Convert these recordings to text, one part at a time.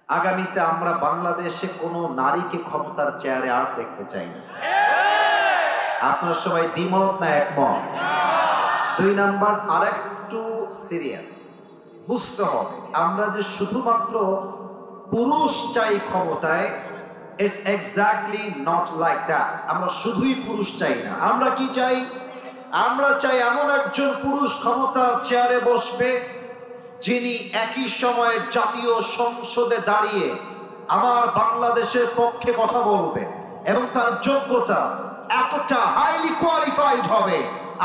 আগামীতে আমরা বাংলাদেশে কোনো নারীকে ক্ষমতার চেয়ারে আর দেখতে চাই না। আপনার সবাই দ্বিমত না একমত? 2 নাম্বার, আরেকটু সিরিয়াস বুঝতে হবে, আমরা যে শুধুমাত্র পুরুষ চাই ক্ষমতায়, it's exactly not like that. আমরা শুধুই পুরুষ চাই না, আমরা কি চাই? আমরা চাই এমন একজন পুরুষ ক্ষমতার চেয়ারে বসবে যিনি একই সময়ে জাতীয় সংসদে দাঁড়িয়ে আমার বাংলাদেশের পক্ষে কথা বলবে এবং তার যোগ্যতা এতটা হাইলি কোয়ালিফাইড হবে,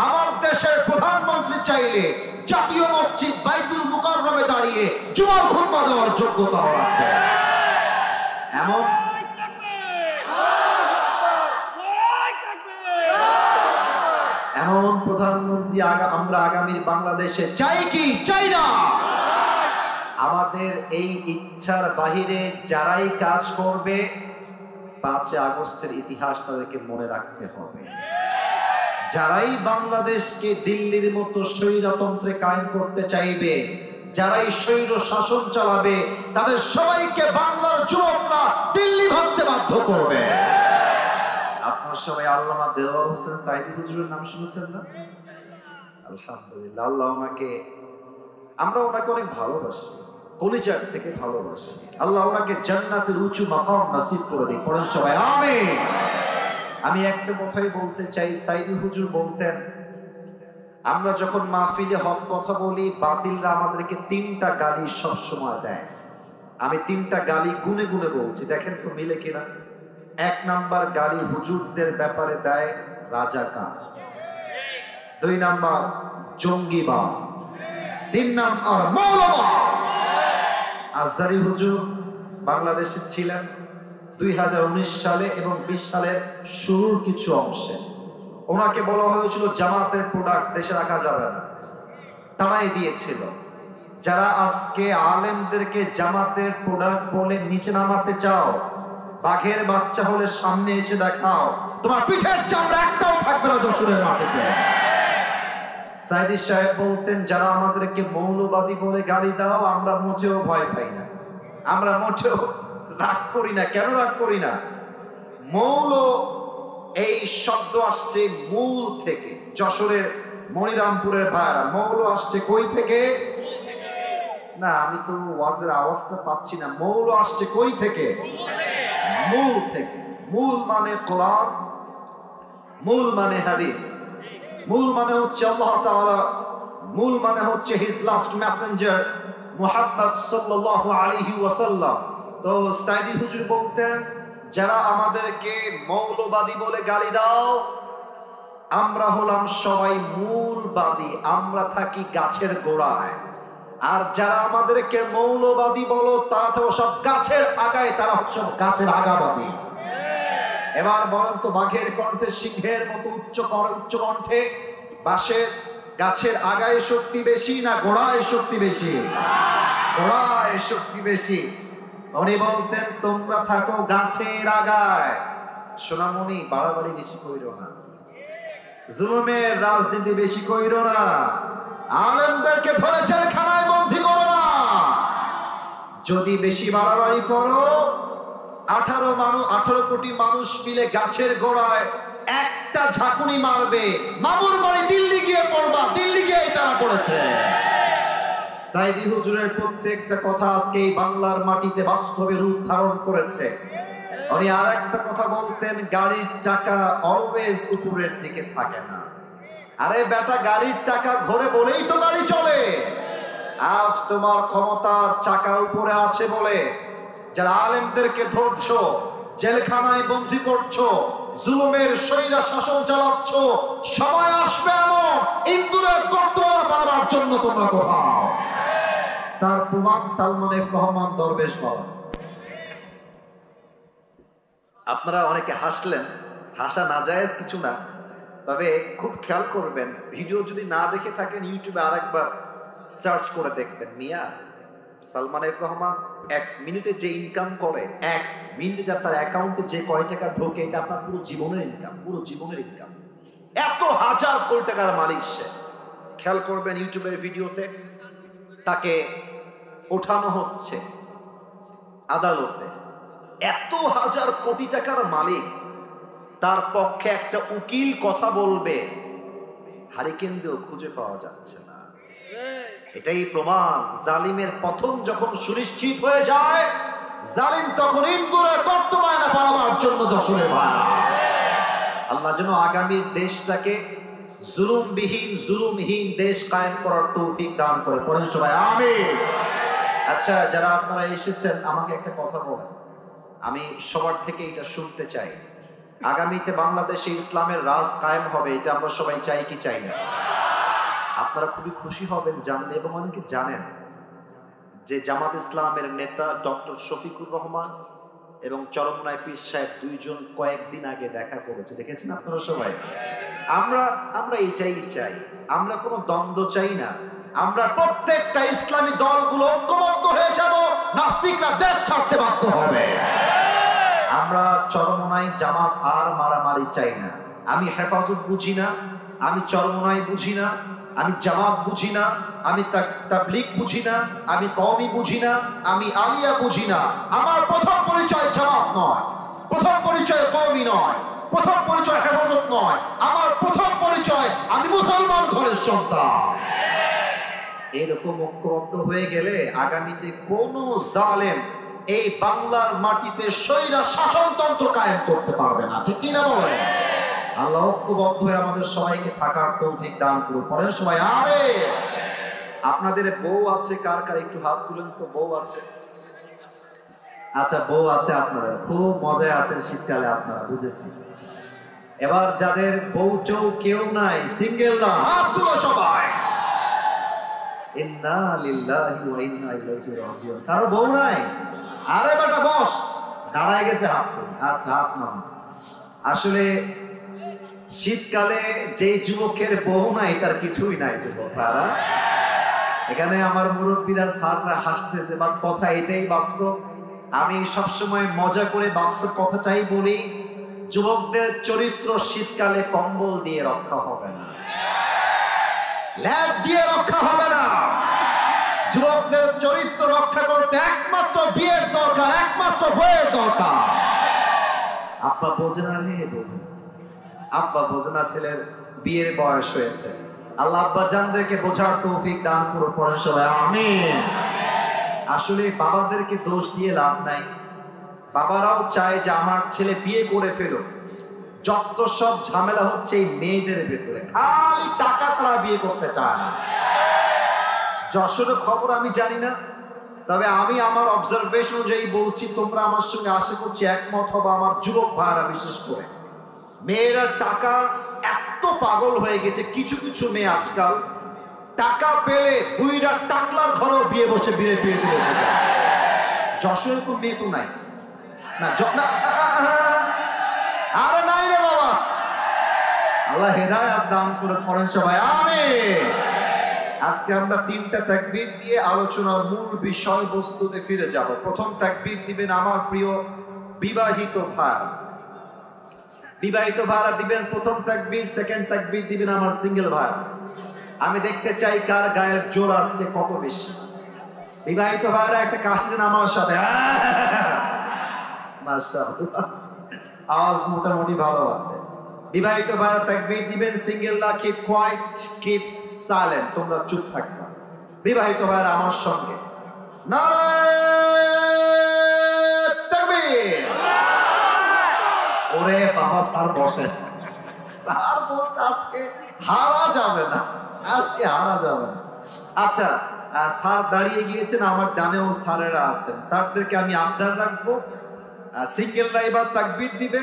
আমার দেশের প্রধানমন্ত্রী চাইলে জাতীয় মসজিদ বাইতুল মুকাররমে দাঁড়িয়ে জুমার খুতবা দেওয়ার যোগ্যতা রাখবে। এমন প্রধানমন্ত্রী আমরা আগামীর বাংলাদেশে চাই কি চাই না? আমাদের এই ইচ্ছার বাহিরে যারাই কাজ করবে 5 আগস্টের ইতিহাস তাদেরকে মনে রাখতে হবে। যারাই বাংলাদেশকে দিল্লির মতো স্বৈরতন্ত্রে কায়েম করতে চাইবে, যারাই স্বৈর শাসন চালাবে, তাদের সবাইকে বাংলার যুবকরা দিল্লি ভাবতে বাধ্য করবে। আপনার সবাই আল্লামা দেওয়ার হোসেন সাইদি হুজুরের নাম শুনেছেন না? আলহামদুলিল্লাহ, আল্লাহ আমরা ওনাকে অনেক ভালোবাসি, কলিজার থেকে ভালোবাসি। আল্লাহ ওনাকে জান্নাতের উঁচু মাকাম নসিব করে দিন, পড়েন সবাই আমিন। আমি একটা কথাই বলতে চাই, সাইদি হুজুর বলতেন, আমরা যখন মাহফিলে হক কথা বলি বাতিলরা আমাদেরকে 3টা গালি সব সময় দেয়। আমি 3টা গালি গুনে গুনে বলছি, দেখেন তো মিলে কিনা। 1 নাম্বার গালি হুজুরদের ব্যাপারে দেয় রাজাকার, 2 নাম্বার জঙ্গিবাদ, 3 নাম্বার মৌলবাদ। আজহারী হুজুর বাংলাদেশে ছিলেন 2019 সালে এবং 20 সালের শুরুর কিছু অংশে। ওনাকে বলা হয়েছিল জামাতের প্রোডাক্ট দেশে রাখা যাবে না, তারাই দিয়েছিল। যারা আজকে আলেমদেরকে জামাতের প্রোডাক্ট বলে নিচে নামাতে চাও, বাঘের বাচ্চা হলে সামনে এসে দেখাও, তোমার পিঠের চামড়া একটাও থাকবে না যশোরের মাটিতে। সাইদি সাহেব বলতেন, যারা আমাদেরকে মৌলবাদী বলে গালি দাও আমরা মোটেও ভয় পাই না, আমরা মোটেও রাগ করি না। কেন রাগ করি না? মৌল এই শব্দ আসছে মূল থেকে। যশোরের মনিরামপুরের ভাইরা, মৌল আসছে কই থেকে? না, আমি তো ওয়াজের আওয়াজটা পাচ্ছি না। মৌল আসছে কই থেকে? মূল থেকে। মূল মানে কোরআন, মূল মানে হাদিস, মূল মানে হচ্ছে আল্লাহ তাআলা, মূল মানে হচ্ছে হিজ লাস্ট মেসেঞ্জার মুহাম্মদ সাল্লাল্লাহু আলাইহি ওয়াসাল্লাম। তো সাইদি হুজুর বলতেন, যারা আমাদেরকে মৌলবাদী বলে গালি দাও আমরা হলাম সবাই মূলবাদী, আমরা থাকি গাছের গোড়ায়। আর যারা আমাদেরকে মৌলবাদী বলো তারা তো সব গাছের আগায়, তারা হচ্ছে গাছের আগাবাদী। এবার বলেন তো, বাঘের কণ্ঠে সিংহের মতো উচ্চ কণ্ঠে বাঁশের গাছের আগায় শক্তি বেশি না গোড়ায় শক্তি বেশি? গোড়ায় শক্তি বেশি। উনি বলতেন, তোমরা থাকো গাছের আগায়। সোনামণি, বাড়াবাড়ি বেশি কইরো না, জুলুমের রাজনীতি বেশি কইরো না, আলেমদেরকে ধরে জেলখানায় বন্দী করো না। যদি বেশি বাড়াবাড়ি করো 18 কোটি মানুষ মিলে গাছের গোড়ায় একটা ঝাঁকুনি মারবে, মামুর বাড়ি দিল্লি গিয়ে পড়বা, দিল্লি গিয়ে তারা পড়েছে। সাইদি হুজুরের প্রত্যেকটা কথা আজকে এই বাংলার মাটিতে বাস্তবে রূপ ধারণ করেছে। উনি আর একটা কথা বলতেন, গাড়ির চাকা অলওয়েজ উপরের দিকে থাকে না। আরে বেটা, গাড়ির চাকা ঘোরে বলেই তো গাড়ি চলে। আজ তোমার ক্ষমতার চাকা উপরে আছে বলে যারা আলেমদেরকে ধরছো, জেলখানায় বন্দী করছো, জুলুমের স্বৈরা শাসন চালাচ্ছ, সময় আসবে এমন ইন্দুরের কর্তব্য পাওয়ার জন্য তোমরা কোথাও। তার প্রমাণ সালমান এফ রহমান দরবেশ বাবা। আপনারা অনেকে হাসলেন, হাসা নাজায়েজ কিছু না, তবে খুব খেয়াল করবেন, ভিডিও যদি না দেখে থাকেন ইউটিউবে আরেকবার সার্চ করে দেখবেন। মিয়া সালমান এফ রহমান 1 মিনিটে যে ইনকাম করে, 1 মিনিটে যা তার অ্যাকাউন্টে যে কয় টাকা ঢোকে, এটা আপনার পুরো জীবনের ইনকাম, পুরো জীবনের ইনকাম। এত হাজার কোটি টাকার মালিক সে। খেয়াল করবেন ইউটিউবের ভিডিওতে তাকে ওঠানো হচ্ছে, আদালতে এত হাজার কোটি টাকার মালিক, তার পক্ষে একটা উকিল কথা বলবে, হারিকেন দিয়েও খুঁজে পাওয়া যাচ্ছে না। এটাই প্রমাণ, জালিমের পতন যখন সুনিশ্চিত হয়ে যায়, জালিম তখন ইন্দুরের গর্ত বায়না পাওয়ার জন্য যশোরে ভাড়া। আল্লাহ যেন আগামীর দেশটাকে জুলুমহীন দেশ কায়েম করার তৌফিক দান করে। পড়েন সবাই আমিন। আচ্ছা, যারা আপনারা এসেছেন, আমাকে একটা কথা বলেন, আমি সবার থেকে এটা শুনতে চাই। আগামীতে বাংলাদেশে ইসলামের রাজ কায়েম হবে, এটা আমরা সবাই চাই কি চাই না? আপনারা খুবই খুশি হবেন জানলে, এবং অনেকে জানেন যে জামাত ইসলামের নেতা ডক্টর শফিকুর রহমান এবং চরমনায় পীর সাহেব দুইজন কয়েকদিন আগে দেখা করেছে, দেখেছেন আপনারা সবাই? আমরা এটাই চাই, আমরা কোনো দ্বন্দ্ব চাই না। আমরা প্রত্যেকটা ইসলামী দলগুলো ঐক্যবদ্ধ হয়ে যাব, নাস্তিকরা দেশ ছাড়তে বাধ্য হবে। আমরা চরমনায় জামাত আর মারামারি চাই না। আমি হেফাজত বুঝি না, আমি চরমনায় বুঝি না, আমি জামাত বুঝি না, আমি তাবলীগ বুঝি না, আমি কওমি বুঝি না, আমি আলিয়া বুঝি না। আমার প্রথম পরিচয় জামাত নয়, প্রথম পরিচয় কওমি নয়, প্রথম পরিচয় হেফাজত নয়। আমার প্রথম পরিচয় আমি মুসলমান ঘরের সন্তান। এরকম ঐক্যবদ্ধ হয়ে গেলে আগামীতে কোন জালেম এই বাংলার মাটিতে স্বৈরা শাসনতন্ত্র কায়েম করতে পারবে না, ঠিক কিনা বলেন? আল্লাহ ঐক্যবদ্ধ হয়ে আমাদের সবাইকে থাকার তৌফিক দান করুন। পড়েন সবাই আমিন। আপনাদের বউ আছে কার কার, একটু হাত তুলেন তো। বউ আছে? আচ্ছা, বউ আছে আপনাদের, খুব মজায় আছেন শীতকালে আপনারা, বুঝেছি। এবার যাদের বউ টৌ কেউ নাই, সিঙ্গেলরা, হাত তুলো সবাই। ইন্না লিল্লাহি ওয়া ইন্না ইলাইহি রাজিউন। কারো বউ নাই? আরে বেটা বস, দাঁড়ায় গেছে, হাত তুলে। আচ্ছা, হাত নাম। আসলে শীতকালে যে যুবকের বউ নাই তার কিছুই নাই যুবকরা। এখানে আমার মুরব্বীরা স্যাররা হাসতেছে, বাট কথা এটাই বাস্তব। আমি সবসময় মজা করে বাস্তব কথাটাই বলি, যুবকদের চরিত্র শীতকালে কম্বল দিয়ে রক্ষা হবে না, ল্যাব দিয়ে রক্ষা হবে না। যুবকদের চরিত্র রক্ষা করতে একমাত্র বিয়ের দরকার, একমাত্র বইয়ের দরকার। আব্বা বোঝে না, রে বোঝে না, আব্বা বোঝে না, ছেলের বিয়ের বয়স হয়েছে। আল্লাহ আব্বা জানদেরকে বোঝার তৌফিক দান করুন। পড়েন সবাই আমিন। আসলে বাবাদেরকে দোষ দিয়ে লাভ নাই। বাবারাও চায় যে আমার ছেলে বিয়ে করে ফেলো। যত সব ঝামেলা হচ্ছে এই মেয়েদের ভেতরে, খালি টাকা ছাড়া বিয়ে করতে চায় না। যশোরের খবর আমি জানি না, তবে আমি আমার অবজারভেশন অনুযায়ী বলছি, তোমরা আমার সঙ্গে আশা করছি একমত হবে, আমার যুবক ভাইরা বিশেষ করে। মেয়েরা টাকা এত পাগল হয়ে গেছে, কিছু কিছু মেয়ে আজকাল টাকা পেলে বুইরা টাকলার ঘরেও বিয়ে বসে বিয়ে বসে যায়। যশোরের কোন মেয়ে তো নাই না, আরে নাই রে বাবা। আল্লাহ হেদায়েত দান করে। পড়েন সবাই আমিন। আজকে আমরা 3টা তাকবীর দিয়ে আলোচনার মূল বিষয়বস্তুতে ফিরে যাব। প্রথম তাকবীর দিবেন আমার প্রিয় বিবাহিত ভাই, বিবাহিত ভাইরা দিবেন প্রথম তাকবীর। সেকেন্ড তাকবীর দিবেন আমার সিঙ্গেল ভাই। আমি দেখতে চাই কার গায়ের জোর আজকে কত বেশি। বিবাহিত ভাইরা একটা কাশি দেন আমার সাথে। মাশাআল্লাহ, আওয়াজ মোটামুটি ভালো আছে। বিবাহিত ভাইরা তাকবীর দিবেন, সিঙ্গেলরা কিপ কোয়াইট, কিপ সাইলেন্ট, তোমরা চুপ থাকবা। বিবাহিত ভাইরা আমার সঙ্গে নারায়ে তাকবীর। ওরে বাবা, স্যার বসে, স্যার বলছে আজকে হারা যাবে না, আজকে হারা যাবে না। আচ্ছা, স্যার দাঁড়িয়ে গিয়েছেন, আমার ডানেও স্যারেরা আছেন, স্যারদেরকে আমি আবদার রাখবো। সিঙ্গেলরা এবার তাকবীর দিবে,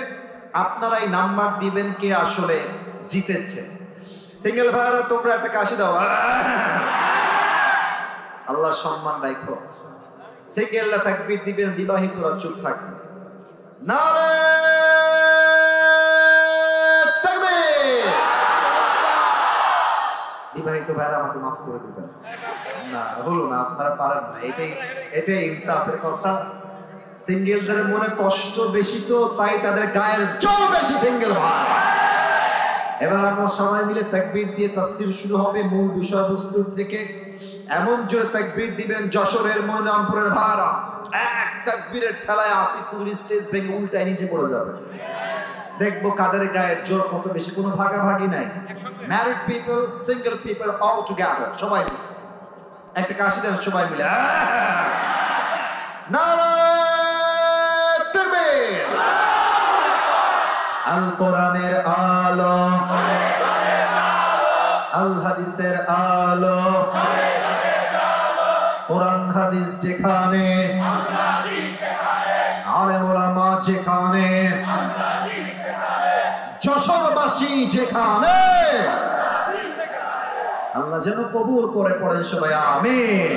আপনারাই নাম্বার দিবেন কে আসলে জিতেছে। সিঙ্গেল ভাইরা তোমরা একটা কাশি দাও, আল্লাহ সম্মান রাখো। সিঙ্গেলরা তাকবীর দিবেন, বিবাহিতরা চুপ থাকবে। নারায়ে তাকবীর। বিবাহিত ভাইরা আমাকে মাফ করে দিবেন। না হলো না, আপনারা পারেন না, এটাই ইনসাফের কথা। সিঙ্গেলদের মনে কষ্ট বেশি, তো তাই তাদের গায়ের জোর বেশি সিঙ্গেল ভাই। এবার আমরা সবাই মিলে তাকবীর দিয়ে তাফসীর শুরু হবে মূল বিষয়বস্তু থেকে। এমন জোরে তাকবীর দিবেন যশোরের মনিরামপুরের ভাইরা। 1 তাকবীরের ঠেলায় আসিফ হুজুর স্টেজ ভেঙে উল্টায় নিচে পড়ে যাবে। দেখবো কাদের গায়ের জোর কত বেশি, কোনো ভাগাভাগি নাই। Married people, single people, all together, সবাই মিলে একটা কাশি দেন সবাই মিলে। নারায়ে তাকবীর। আল কোরআনের আলো, আল হাদিসের আলো, কোরআন হাদিস যেখানে, আলেম ওলামা যেখানে, যশোরবাসী যেখানে, আল্লাহ যেন কবুল করে পড়েন সবাই আমিন।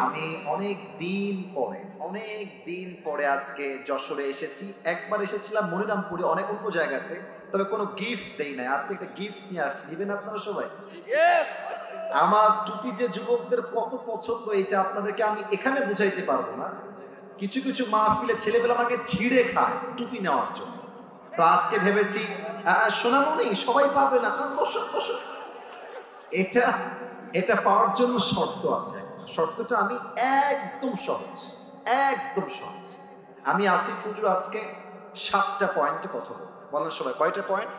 আমি অনেক দিন পরে আজকে যশোরে এসেছি। একবার এসেছিলাম মনিরামপুরে, অনেক অন্য জায়গাতে, তবে কোনো গিফট দেই নাই। আজকে একটা গিফট নিয়ে আসছি, দিবেন আপনারা সবাই? আমার টুপি যে যুবকদের কত পছন্দ, এটা আপনাদেরকে আমি এখানে বুঝাইতে পারবো না। কিছু কিছু মাহফিলে ছেলেবেলা আমাকে ছিঁড়ে খায় টুপি নেওয়ার জন্য। তো আজকে ভেবেছি সোনামণি সবাই পাবে না, বসো। এটা পাওয়ার জন্য শর্ত আছে। শর্তটা আমি একদম সহজ। আমি আসিফ হুজুর আজকে 7টা পয়েন্টে কথা বলবো। বলেন সবাই, কয়টা পয়েন্ট?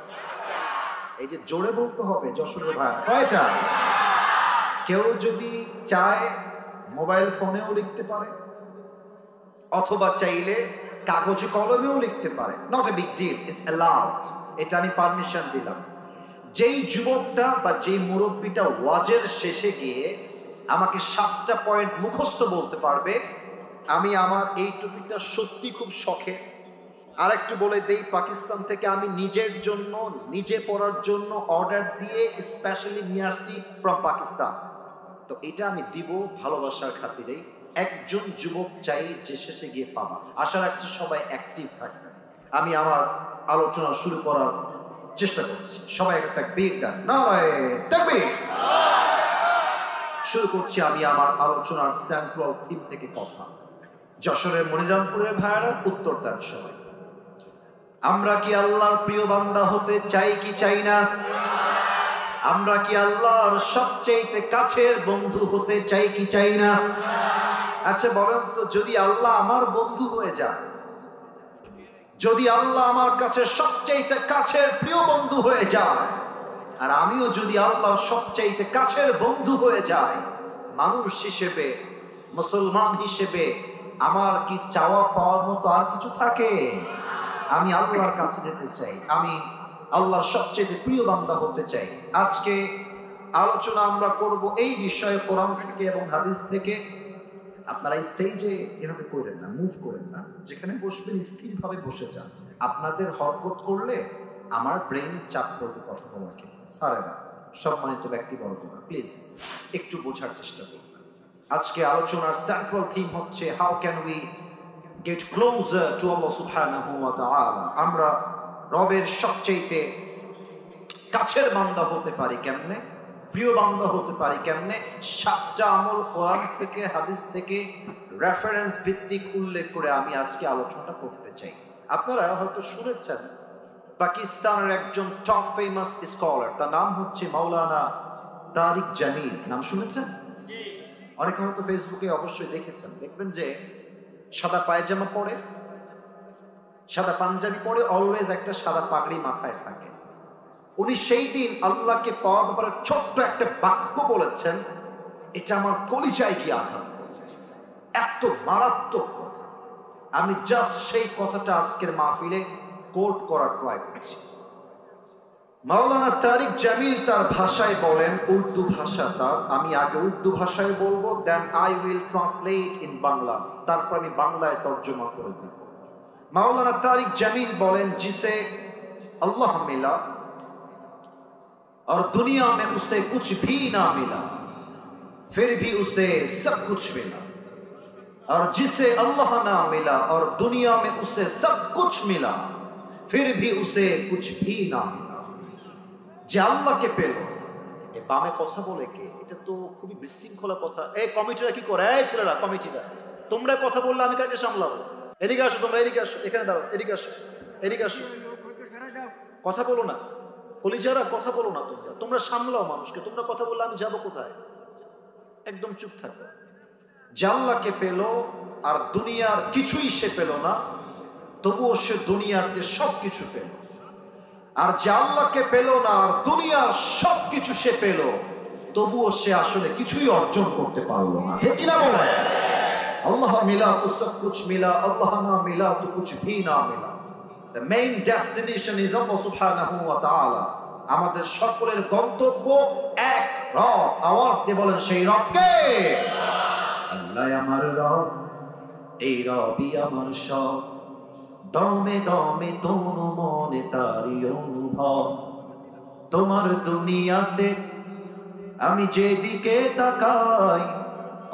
এই যে জোরে বলতে হবে যশোরের ভাই, কয়টা? কেউ যদি চায় মোবাইল ফোনেও লিখতে পারে, অথবা চাইলে কাগজে কলমেও লিখতে পারে। Not a big deal, it's allowed. এটা আমি পারমিশন দিলাম। যেই যুবকটা বা যেই মুরব্বীটা ওয়াজের শেষে গিয়ে আমাকে 7টা পয়েন্ট মুখস্থ বলতে পারবে, আমি আমার এই টুপিটা সত্যি খুব শখে। আর একটু বলে দেই, পাকিস্তান থেকে আমি নিজের জন্য, নিজে পরার জন্য অর্ডার দিয়ে স্পেশালি নিয়ে আসছি ফ্রম পাকিস্তান। তো এটা আমি দিব ভালোবাসার খাতিরেই। একজন যুবক চাই যে শেষে গিয়ে পাবা। আশা রাখছি সবাই অ্যাক্টিভ থাকবে। আমি আমার আলোচনা শুরু করার চেষ্টা করছি। সবাই একটা তাকবীর দেন, নারায়ে তাকবীর। শুরু করছি আমি আমার আলোচনার সেন্ট্রাল থিম থেকে কথা। যশোরের মনিরামপুরের ভাইয়েরা উত্তর দেন সবাই। আমরা কি আল্লাহর প্রিয় বান্দা হতে চাই কি চাই না? আমরা কি আল্লাহর সবচেয়ে কাছের বন্ধু হতে চাই কি চাই না? আচ্ছা বলেন তো, যদি আল্লাহ আমার বন্ধু হয়ে যায়, যদি আল্লাহ আমার কাছে সবচেয়ে কাছের প্রিয় বন্ধু হয়ে যায়, আর আমিও যদি আল্লাহর সবচেয়ে কাছের বন্ধু হয়ে যাই, মানুষ হিসেবে, মুসলমান হিসেবে আমার কি চাওয়া পাওয়ার মতো আর কিছু থাকে? আমি আল্লাহর কাছে যেতে চাই, আমি আল্লাহর সবচেয়ে প্রিয় বান্দা হতে চাই। আজকে আলোচনা আমরা করব এই বিষয়ে কোরআন থেকে এবং হাদিস থেকে। আপনারা স্টেজে এভাবে করেন না, মুভ করেন না। যেখানে বসবেন স্থিরভাবে বসে যান। আপনাদের হরকত করলে আমার ব্রেন চাপ করবে কথা বলাকে। স্যারেরা, সম্মানিত ব্যক্তিবর্গরা, প্লিজ একটু বোঝার চেষ্টা করুন। আজকে আলোচনার সেন্ট্রাল থিম হচ্ছে how can we get closer to Allah সুবহানাহু ওয়া তাআলা। আমরা রবের সবচেয়ে কাছের বান্দা হতে পারি কেমনে, প্রিয় বান্দা হতে পারি কেমনে? 7টা আমল কোরআন থেকে, হাদিস থেকে রেফারেন্স ভিত্তিক উল্লেখ করে আমি আজকে আলোচনা করতে চাই। আপনারা হয়তো শুনেছেন, পাকিস্তানের একজন টপ ফেমাস স্কলার, তার নাম হচ্ছে মাওলানা তারিক জামিল। নাম শুনেছেন? অনেকে হয়তো ফেসবুকে অবশ্যই দেখেছেন। দেখবেন যে সাদা পায়জামা পরে, সাদা পাঞ্জাবি পরে, অলওয়েজ একটা সাদা পাগড়ি মাথায় থাকে। উনি সেই দিন আল্লাহকে পাওয়ার ব্যাপারে ছোট্ট একটা বাক্য বলেছেন, এটা আমার কলিজায় গিয়ে আঘাত করেছে। এত মারাত্মক কথা। আমি জাস্ট সেই কথাটা আজকের মাহফিলে কোট করার ট্রাই করছি। মাওলানা তারিক জামিল তার ভাষায় বলেন, উর্দু ভাষা তার, আমি আগে উর্দু ভাষায় বলবো, then I will translate in Bangla, তারপর আমি বাংলায় তর্জমা করে দেব। মাওলানা तारिक जमील बोलें, जिसे अल्लाह मिला और दुनिया में उसे कुछ भी ना मिला, फिर भी उसे सब कुछ मिला, और जिसे अल्लाह ना मिला और दुनिया में उसे सब कुछ मिला, फिर भी उसे कुछ भी ना मिला। যে আল্লাহকে পেল, এ বামে কথা বলে কে? এটা তো খুবই বিশৃঙ্খলা কথা। এই কমিটিরা কি করে? এই ছেলেরা, কমিটিরা, তোমরা কথা বললে আমি কাকে সামলাবো? এদিকে আসো, তোমরা এদিকে আসো, এখানে দাঁড়াও, এদিকে আসো, এদিকে আসো, কথা বলো না। কলিজারা, কথা বলো না। তোমরা সামলাও মানুষকে। তোমরা কথা বললে আমি যাবো কোথায়? একদম চুপ থাকো। যে আল্লাহকে পেল, আর দুনিয়ার কিছুই সে পেল না, তবুও সে দুনিয়াতে সবকিছু পেল। আর যে আল্লাহকে পেল না আর দুনিয়ার সবকিছু সে পেল, তবুও সে আসলে কিছুই অর্জন করতে পারলো না। ঠিক কিনা বলে? আল্লাহ মিলা তো সব কুছ মিলা, আল্লাহ না মিলা তো কুছ ভি না মিলা। The main destination is Allah subhanahu wa ta'ala. আমাদের সকলের গন্তব্য এক রব। আওয়াজ দিয়ে বলেন, সেই রবকে। আল্লাহ আমার রব, এই রবই আমার সব, দমে দমে তনু মনে তারি অনুভব। তোমার দুনিয়াতে আমি যেদিকে তাকাই,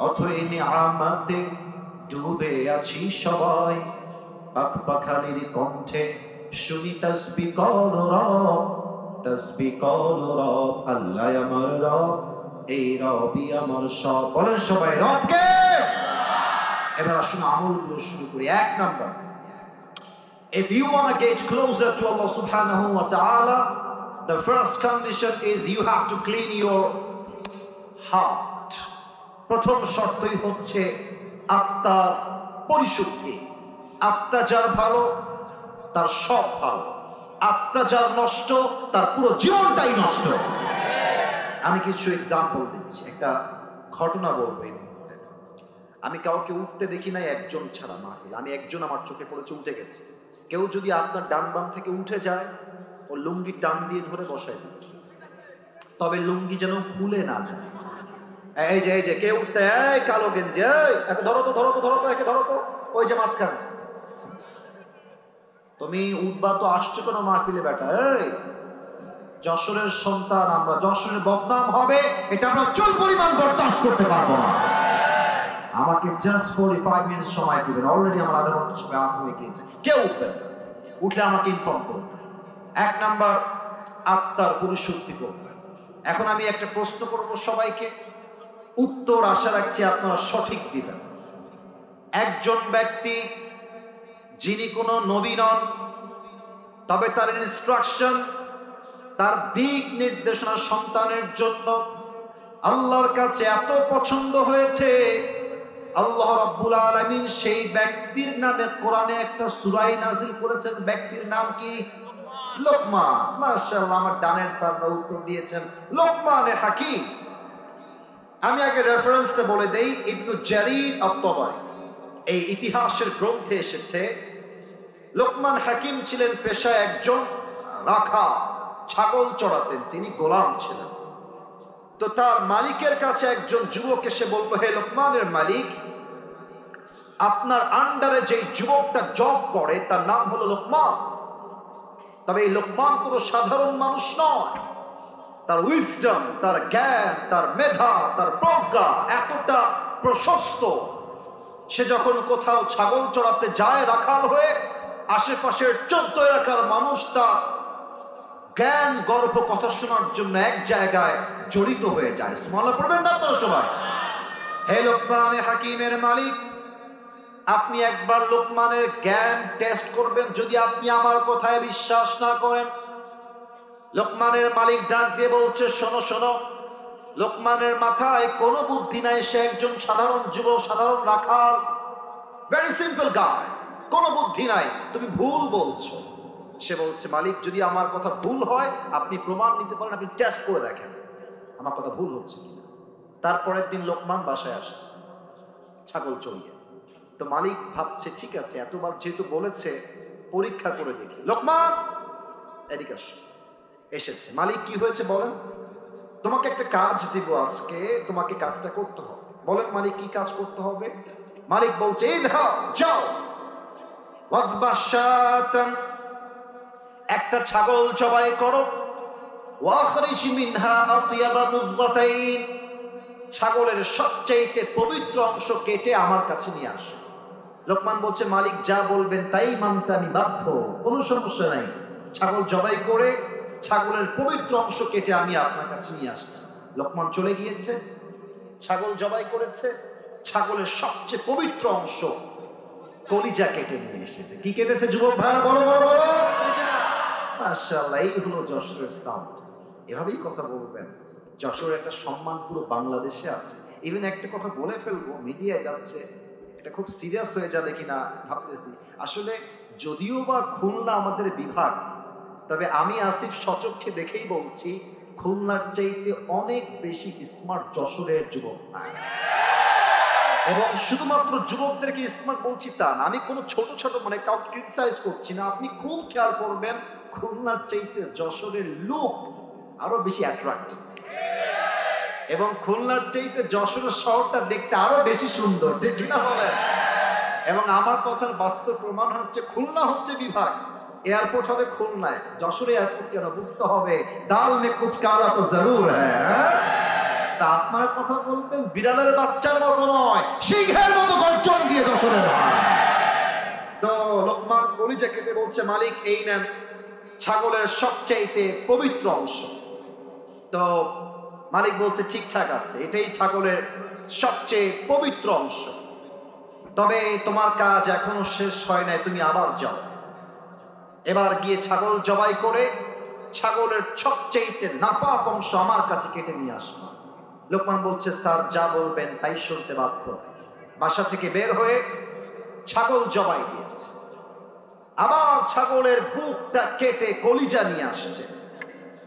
অথই নিয়ামতে ডুবে আছি সবাই। পাখ পাখালির কণ্ঠে শুনি তাসবিহ কর রব, তাসবিহ কর রব। আল্লাহ আমার রব, এই রবই আমার সব। বলেন সবাই, রবকে। এবার আসুন আমলগুলো শুরু করি। 1 number, if you want to get closer to Allah subhanahu wa ta'ala, the first condition is you have to clean your heart. প্রথম শর্তই হচ্ছে আত্মার পরিশুদ্ধি। আত্মা যার ভালো তার সব ভালো, আত্মা যার নষ্ট তার পুরো জীবনটাই নষ্ট। আমি কিছু এক্সাম্পল দিচ্ছি, একটা ঘটনা বলবো এই মুহূর্তে। আমি কাউকে উঠতে দেখি নাই একজন ছাড়া মাহফিল। আমি একজন আমার চোখে পড়েছে উঠে গেছে। কেউ যদি আপনার ডান বাম থেকে উঠে যায়, ও লুঙ্গি টান দিয়ে ধরে বসায় দিবে, তবে লুঙ্গি যেন খুলে না যায়। এই যে কে উঠছে, এই কালো গেঞ্জি, এই একে ধরো তো, একে ধরো তো, ওই যে মাঝখানে। তুমি উঠবা তো আসছো কেন মাহফিলে বেটা? এই যশোরের সন্তান আমরা, যশোরের বদনাম হবে এটা আমরা চুল পরিমাণ বরদাস্ত করতে পারবো না। আমাকে জাস্ট 45 মিনিট সময় দিবেন, অলরেডি আমার আধা ঘন্টা সময় আপ হয়ে গিয়েছে। কেউ উঠবেন, উঠলে আমাকে ইনফর্ম করুন। 1 নাম্বার, আত্মার পরিশুদ্ধি করবেন। এখন আমি একটা প্রশ্ন করব সবাইকে, উত্তর আশা রাখছি আপনারা সঠিক দিবেন। একজন ব্যক্তি যিনি কোনো নবী নন, তবে তার ইনস্ট্রাকশন, তার দিক নির্দেশনা সন্তানের জন্য আল্লাহর কাছে এত পছন্দ হয়েছে, আল্লাহ রাব্বুল আলামিন সেই ব্যক্তির নামে কোরআনে একটা সূরা নাযিল করেছেন। ব্যক্তির নাম কি? লোকমান। মাশাআল্লাহ, আমার ডানের সামনে উত্তর দিয়েছেন, লোকমানে হাকিম। আমি আগে রেফারেন্সটা বলে দেই। ইবনু জারীর আত-তাবারি এই ইতিহাসের গ্রন্থে এসেছে, লোকমান হাকিম ছিলেন পেশায় একজন রাখা, ছাগল চড়াতেন, তিনি গোলাম ছিলেন। তো তার মালিকের কাছে একজন যুবক এসে বলল, হে লোকমানের মালিক, আপনার আন্ডারে যে যুবকটা জব করে তার নাম হলো লোকমান, তবে এই লোকমান কোনো সাধারণ মানুষ নয়। তার উইজডম, তার জ্ঞান, তার মেধা, তার প্রজ্ঞা এতটা প্রশস্ত, সে যখন কোথাও ছাগল চড়াতে যায় রাখাল হয়ে, আশেপাশের 14 এলাকার মানুষ তার জ্ঞান গর্ভ কথা শোনার জন্য এক জায়গায় জড়িত হয়ে যায়। সুবহানাল্লাহ পড়বেন না আপনারা সবাই? হে লোকমানে হাকিমের মালিক, আপনি একবার লোকমানের জ্ঞান টেস্ট করবেন, যদি আপনি আমার কথায় বিশ্বাস না করেন। লোকমানের মালিক ডাক দিয়ে বলছে, শোনো শোনো, লোকমানের মাথায় কোনো বুদ্ধি নাই, সে একজন সাধারণ যুবক, সাধারণ রাখাল, ভেরি সিম্পল গায়, কোনো বুদ্ধি নাই, তুমি ভুল বলছো। সে বলছে, মালিক যদি আমার কথা ভুল হয় আপনি প্রমাণ নিতে পারেন, আপনি টেস্ট করে দেখেন আমার কথা ভুল হচ্ছে কিনা। তারপরের দিন লোকমান বাসায় আসছে ছাগল চড়িয়ে। তো মালিক ভাবছে, ঠিক আছে এতবার যেহেতু বলেছে পরীক্ষা করে দেখি। লোকমান এদিকে আসো। এসেছে। মালিক, কি হয়েছে বলেন? তোমাকে একটা কাজ দিব আজকে, তোমাকে কাজটা করতে হবে। বলেন মালিক, কি কাজ করতে হবে? মালিক বলছে, এই দাও, যাও, একটা ছাগল জবাই করো, ওয়াখরিজ মিনহা আতয়াবা মুযগাতাইন, ছাগলের সবচাইতে পবিত্র অংশ কেটে আমার কাছে নিয়ে আসো। লোকমান বলছে, মালিক যা বলবেন তাই মানতে আমি বাধ্য, কোনো সমস্যা নাই। ছাগল জবাই করে ছাগলের পবিত্র অংশ কেটে আমি আপনার কাছে নিয়ে আসছি। লোকমান চলে গিয়েছে, ছাগল জবাই করেছে, ছাগলের সবচেয়ে পবিত্র অংশ কলিজা কেটে নিয়ে এসেছে। কি কেটেছে যুবক ভাইরা? বলো বলো বলো। মাশাআল্লাহ, এই হলো যশোরের সাউন্ড। এভাবেই কথা বলবেন। যশোরের একটা সম্মান পুরো বাংলাদেশে আছে। ইভেন একটা কথা বলে ফেলবো, মিডিয়ায় যাচ্ছে, এটা খুব সিরিয়াস হয়ে যাবে কিনা ভাবতেছি। আসলে যদিও বা খুলনা আমাদের বিভাগ, তবে আমি আসিফ সচক্ষে দেখেই বলছি খুলনার চাইতে অনেক বেশি স্মার্ট যশোরের যুবক নাই। এবং শুধুমাত্র যুবকদেরকে স্মার্ট বলছি তা না, আমি কোনো ছোট ছোট মানে কাউকে ক্রিটিসাইজ করছি না। আপনি খুব খেয়াল করবেন খুলনার চাইতে যশোরের লোক আরো বেশি অ্যাট্রাক্টিভ, এবং খুলনার চাইতে যশোরের শহরটা দেখতে আরো বেশি সুন্দর, ঠিক কিনা বলেন? এবং আমার কথার বাস্তব প্রমাণ হচ্ছে খুলনা হচ্ছে বিভাগ, এয়ারপোর্ট হবে খুলনায়, যশোরে এয়ারপোর্ট কেন বুঝতে হবে। দাল মে কুছ কালা তো জরুর হ্যাঁ। তা আপনার কথা বলবেন বিড়ালের বাচ্চার মতো নয়, সিংহের মতো গর্জন দিয়ে যশোরে নয়। তো লোকমান কলিজা কেটে বলছে, মালিক এই নেন ছাগলের সবচাইতে পবিত্র অংশ। তো মালিক বলছে ঠিকঠাক আছে, এটাই ছাগলের সবচেয়ে পবিত্র অংশ, তবে তোমার কাজ এখনো শেষ হয় নাই, তুমি আবার যাও, এবার গিয়ে ছাগল জবাই করে ছাগলের সবচেয়ে নাপাক অংশ আমার কাছে কেটে নিয়ে আসবা। লোকমান বলছে স্যার যা বলবেন তাই শুনতে বাধ্য। বাসা থেকে বের হয়ে ছাগল জবাই দিয়েছে, আবার ছাগলের বুকটা কেটে কলিজা নিয়ে আসছে,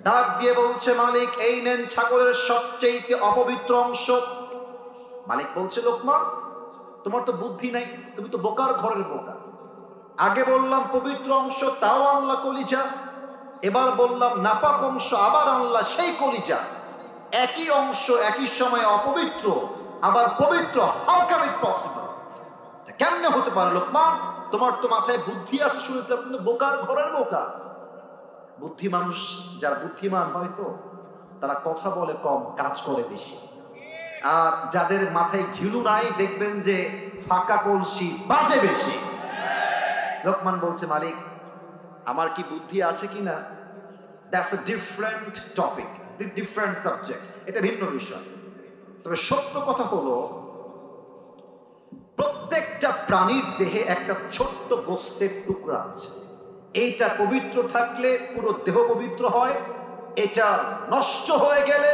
ডাক দিয়ে বলছে মালিক এই নেন ছাগলের সবচেয়ে অপবিত্র অংশ। মালিক বলছে লোকমান তোমার তো বুদ্ধি নাই, তুমি তো বোকার ঘরের বোকা। আগে বললাম পবিত্র অংশ, তাও আনলা কলিজা, এবার বললাম নাপাক অংশ, আবার আনলা সেই কলিজা। একই অংশ একই সময় অপবিত্র আবার পবিত্র, হাউ ক্যান ইট পসিবল? কেমনে হতে পারে লোকমান? তোমার তো মাথায় বুদ্ধি আছে শুনেছিলাম, কিন্তু বোকার ঘরের বোকা। বুদ্ধি মানুষ যারা বুদ্ধিমান হয়তো তারা কথা বলে কম, কাজ করে বেশি। আর যাদের মাথায় ঘিলু নাই দেখবেন যে ফাঁকা কলসি বাজে বেশি। লোকমান বলছে মালিক আমার কি বুদ্ধি আছে কিনা, that's a different topic, different subject, এটা ভিন্ন বিষয়। তবে সত্য কথা হলো প্রত্যেকটা প্রাণীর দেহে একটা ছোট্ট গোস্তের টুকরা আছে, এইটা পবিত্র থাকলে পুরো দেহ পবিত্র হয়, এটা নষ্ট হয়ে গেলে